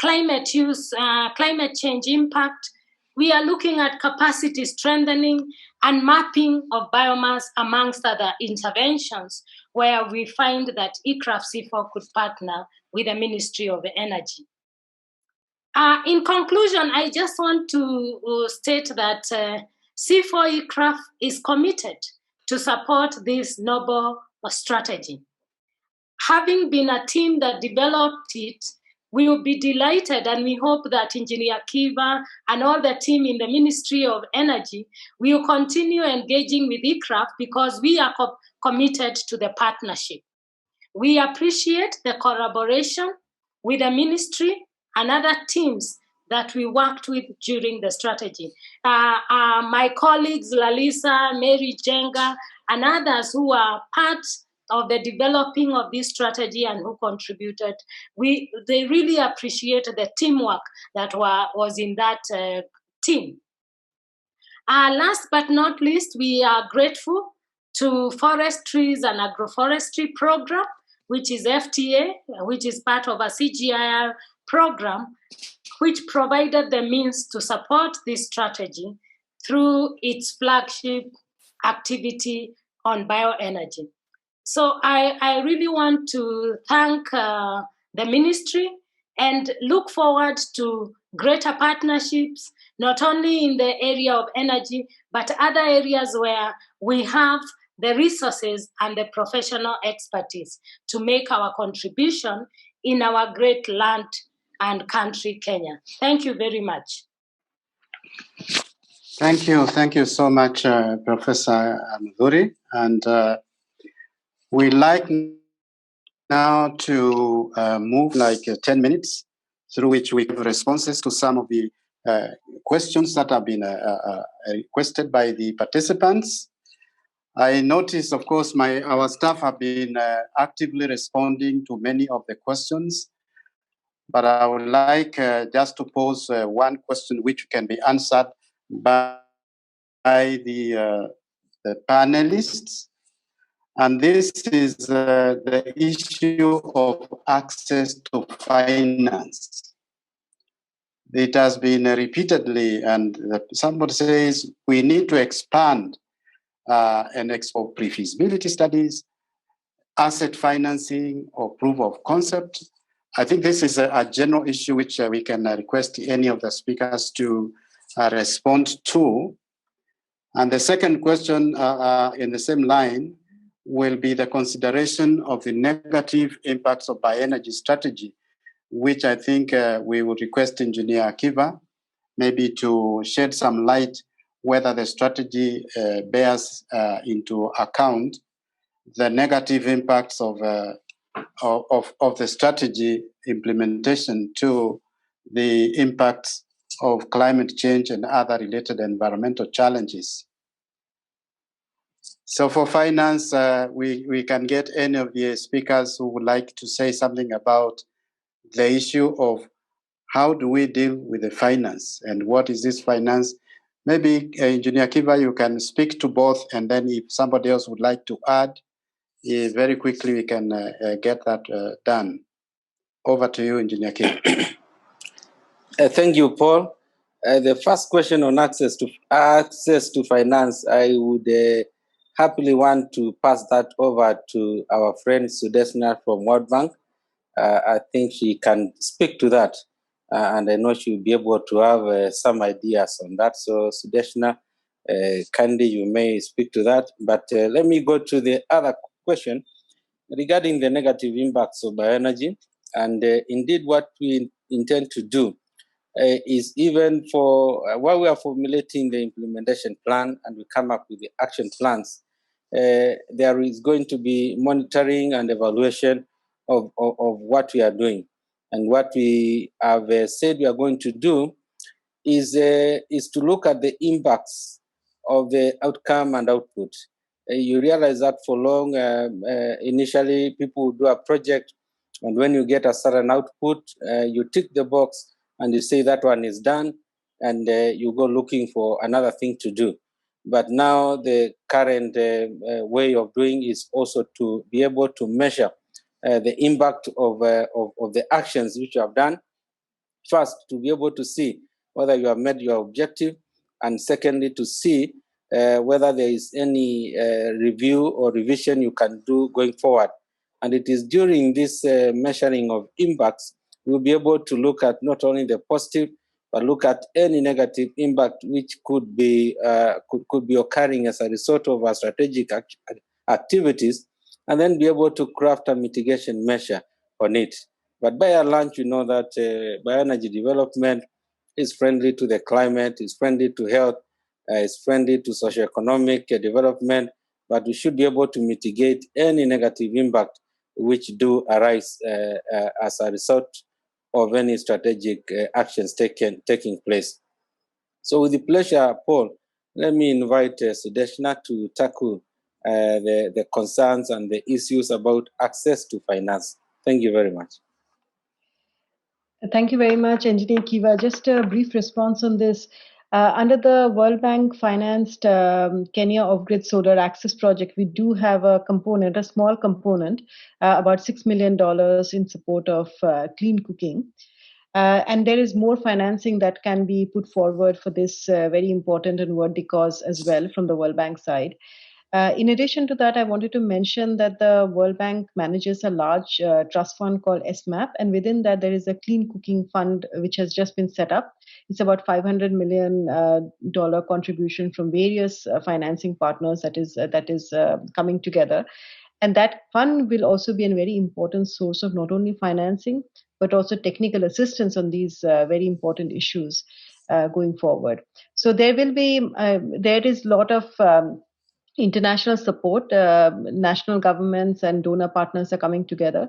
climate change impact. We are looking at capacity strengthening and mapping of biomass amongst other interventions where we find that ICRAF C4 could partner with the Ministry of Energy. In conclusion, I just want to state that C4 ICRAF is committed to support this noble strategy. Having been a team that developed it, we will be delighted, and we hope that Engineer Kiva and all the team in the Ministry of Energy will continue engaging with ICRAF because we are committed to the partnership. We appreciate the collaboration with the ministry and other teams that we worked with during the strategy. My colleagues, Lalisa, Mary Jenga, and others who are part of the developing of this strategy and who contributed. They really appreciate the teamwork that was in that team. Last but not least, we are grateful to Forestries and Agroforestry Program, which is FTA, which is part of a CGIAR program, which provided the means to support this strategy through its flagship activity on bioenergy. So I really want to thank the ministry and look forward to greater partnerships, not only in the area of energy, but other areas where we have the resources and the professional expertise to make our contribution in our great land and country, Kenya. Thank you very much. Thank you so much, Professor Mudhuri. And we like now to move 10 minutes through which we give responses to some of the questions that have been requested by the participants. I notice, of course, our staff have been actively responding to many of the questions, but I would like just to pose one question which can be answered by the panelists. And this is the issue of access to finance. It has been repeatedly, and somebody says we need to expand and explore pre-feasibility studies, asset financing, or proof of concept. I think this is a general issue which we can request any of the speakers to respond to. And the second question in the same line will be the consideration of the negative impacts of bioenergy strategy, which I think we would request Engineer Akiva maybe to shed some light whether the strategy bears into account the negative impacts of the strategy implementation to the impacts of climate change and other related environmental challenges. So for finance, we can get any of the speakers who would like to say something about the issue of how do we deal with the finance and what is this finance? Maybe Engineer Kiva, you can speak to both, and then if somebody else would like to add, very quickly we can get that done. Over to you, Engineer Kiva. Thank you, Paul. The first question on access to finance, I would happily want to pass that over to our friend Sudeshna from World Bank. I think she can speak to that, and I know she'll be able to have some ideas on that. So Sudeshna, kindly you may speak to that. But let me go to the other question regarding the negative impacts of bioenergy. And indeed what we intend to do is even for while we are formulating the implementation plan and we come up with the action plans, there is going to be monitoring and evaluation of what we are doing. And what we have said we are going to do is to look at the impacts of the outcome and output. You realize that for long, initially people do a project, and when you get a certain output, you tick the box and you say that one is done, and you go looking for another thing to do. But now the current way of doing is also to be able to measure the impact of the actions which you have done. First, to be able to see whether you have met your objective, and secondly, to see whether there is any review or revision you can do going forward. And it is during this measuring of impacts, we'll be able to look at not only the positive, but look at any negative impact which could be occurring as a result of our strategic activities, and then be able to craft a mitigation measure on it. But by and large, you know that bioenergy development is friendly to the climate, is friendly to health, is friendly to socioeconomic development, but we should be able to mitigate any negative impact which do arise as a result of any strategic actions taking place. So with the pleasure, Paul, let me invite Sudeshna to tackle the concerns and the issues about access to finance. Thank you very much. Thank you very much, Engineer Kiva. Just a brief response on this. Under the World Bank financed Kenya off-grid solar access project, we do have a component, a small component, about $6 million in support of clean cooking. And there is more financing that can be put forward for this very important and worthy cause as well from the World Bank side. In addition to that, I wanted to mention that the World Bank manages a large trust fund called SMAP, and within that there is a clean cooking fund which has just been set up. It's about $500 million contribution from various financing partners that is coming together. And that fund will also be a very important source of not only financing, but also technical assistance on these very important issues going forward. So there will be, there is a lot of international support. National governments and donor partners are coming together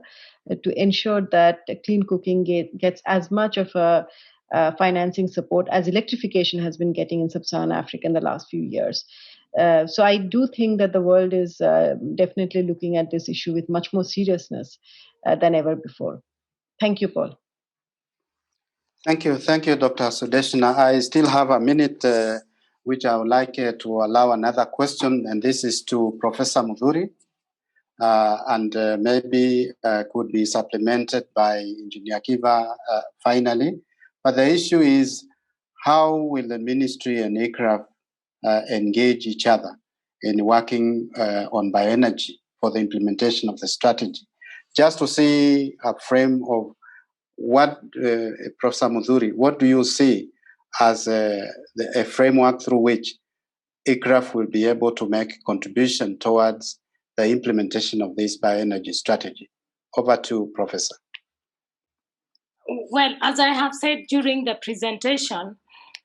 to ensure that clean cooking gets as much of a financing support as electrification has been getting in sub-Saharan Africa in the last few years. So I do think that the world is definitely looking at this issue with much more seriousness than ever before. Thank you, Paul. Thank you, Dr. Sudeshna. I still have a minute, which I would like to allow another question, and this is to Professor Mudhuri, and maybe could be supplemented by Engineer Kiva finally. But the issue is, how will the ministry and ICRAF engage each other in working on bioenergy for the implementation of the strategy? Just to see a frame of what, Professor Mudhuri, what do you see as a framework through which ICRAF will be able to make a contribution towards the implementation of this bioenergy strategy? Over to Professor. Well, as I have said during the presentation,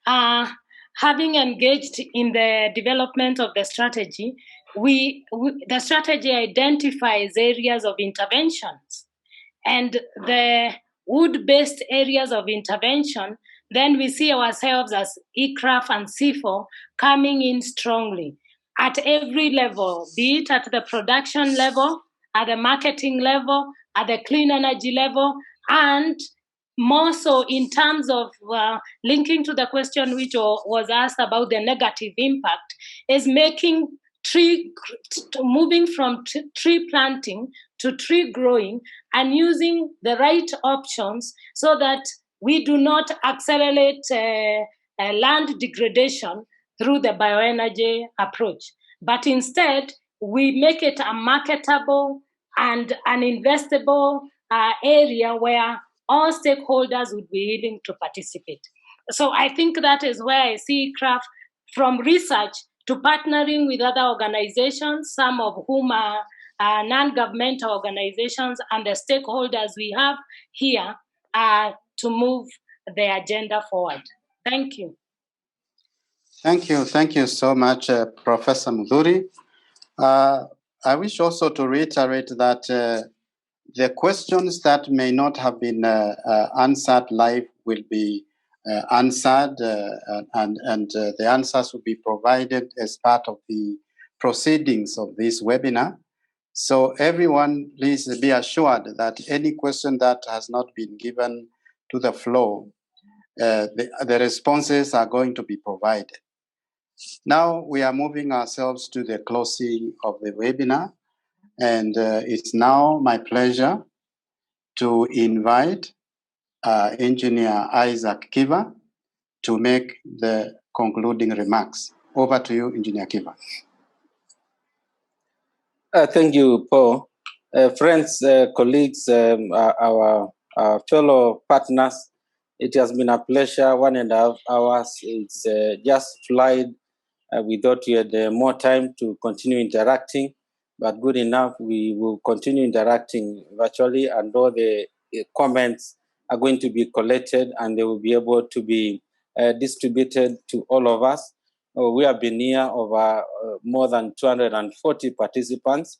having engaged in the development of the strategy, the strategy identifies areas of interventions, and the wood-based areas of intervention, then we see ourselves as ICRAF and CIFO coming in strongly at every level, be it at the production level, at the marketing level, at the clean energy level, and more so in terms of linking to the question which was asked about the negative impact, is making moving from tree planting to tree growing and using the right options so that we do not accelerate land degradation through the bioenergy approach, but instead we make it a marketable and an investable area where all stakeholders would be willing to participate. So I think that is where I see ICRAF, from research to partnering with other organizations, some of whom are non-governmental organizations, and the stakeholders we have here to move the agenda forward. Thank you. Thank you so much, Professor Mudhuri. I wish also to reiterate that the questions that may not have been answered live will be answered, and the answers will be provided as part of the proceedings of this webinar. So everyone, please be assured that any question that has not been given to the floor, the responses are going to be provided. Now we are moving ourselves to the closing of the webinar, and it's now my pleasure to invite Engineer Isaac Kiva to make the concluding remarks. Over to you, Engineer Kiva. Thank you, Paul. Friends, colleagues, our fellow partners, it has been a pleasure. 1.5 hours. It's just flied. We thought we had more time to continue interacting, but good enough. We will continue interacting virtually, and all the comments are going to be collected and they will be able to be distributed to all of us. We have been here over more than 240 participants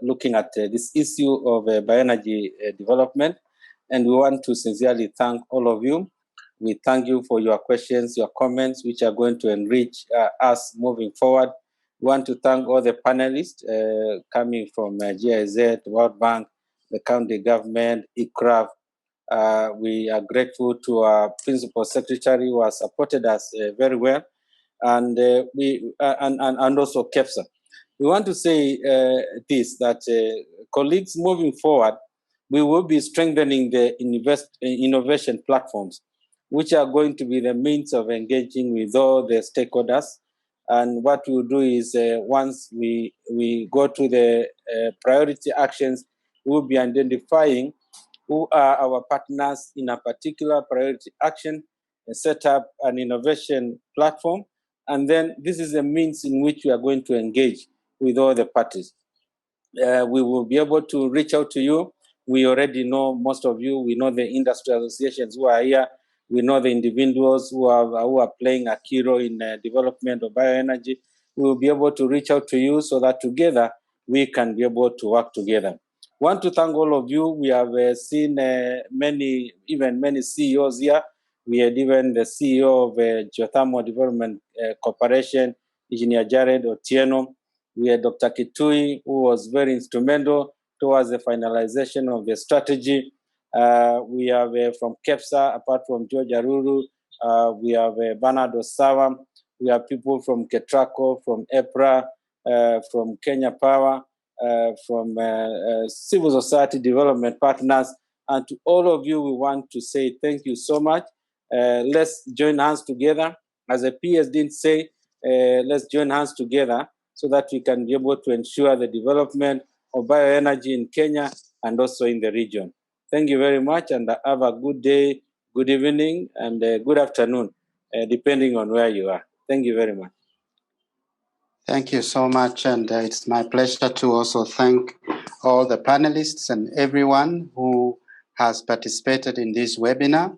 looking at this issue of bioenergy development, and we want to sincerely thank all of you. We thank you for your questions, your comments, which are going to enrich us moving forward. We want to thank all the panelists coming from GIZ, World Bank, the county government, ICRAF. We are grateful to our principal secretary who has supported us very well, and and also KEPSA. We want to say this, that colleagues, moving forward, we will be strengthening the innovation platforms, which are going to be the means of engaging with all the stakeholders. And what we'll do is once we go to the priority actions, we'll be identifying who are our partners in a particular priority action, and set up an innovation platform. And then this is a means in which we are going to engage with all the parties. We will be able to reach out to you. We already know most of you. We know the industry associations who are here. We know the individuals who are playing a key role in development of bioenergy. We will be able to reach out to you so that together we can be able to work together. Want to thank all of you. We have seen many CEOs here. We had even the CEO of Geothermal Development Corporation, Engineer Jared Otieno. We had Dr. Kitui, who was very instrumental towards the finalization of the strategy. We have from KEPSA, apart from George Aruru, we have Bernard Osawa. We have people from Ketraco, from EPRA, from Kenya Power, from civil society development partners. And to all of you, we want to say thank you so much. Let's join hands together. As the PS didn't say, let's join hands together so that we can be able to ensure the development of bioenergy in Kenya and also in the region. Thank you very much, and have a good day, good evening, and good afternoon, depending on where you are. Thank you very much. Thank you so much, and it's my pleasure to also thank all the panelists and everyone who has participated in this webinar.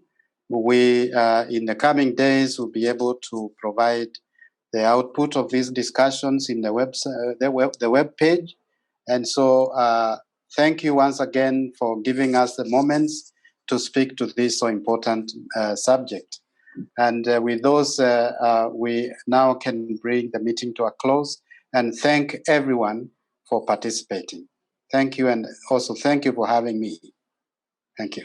We, in the coming days, will be able to provide the output of these discussions in the website, the web page. And so thank you once again for giving us the moments to speak to this so important subject. And with those, we now can bring the meeting to a close and thank everyone for participating. Thank you, and also thank you for having me. Thank you.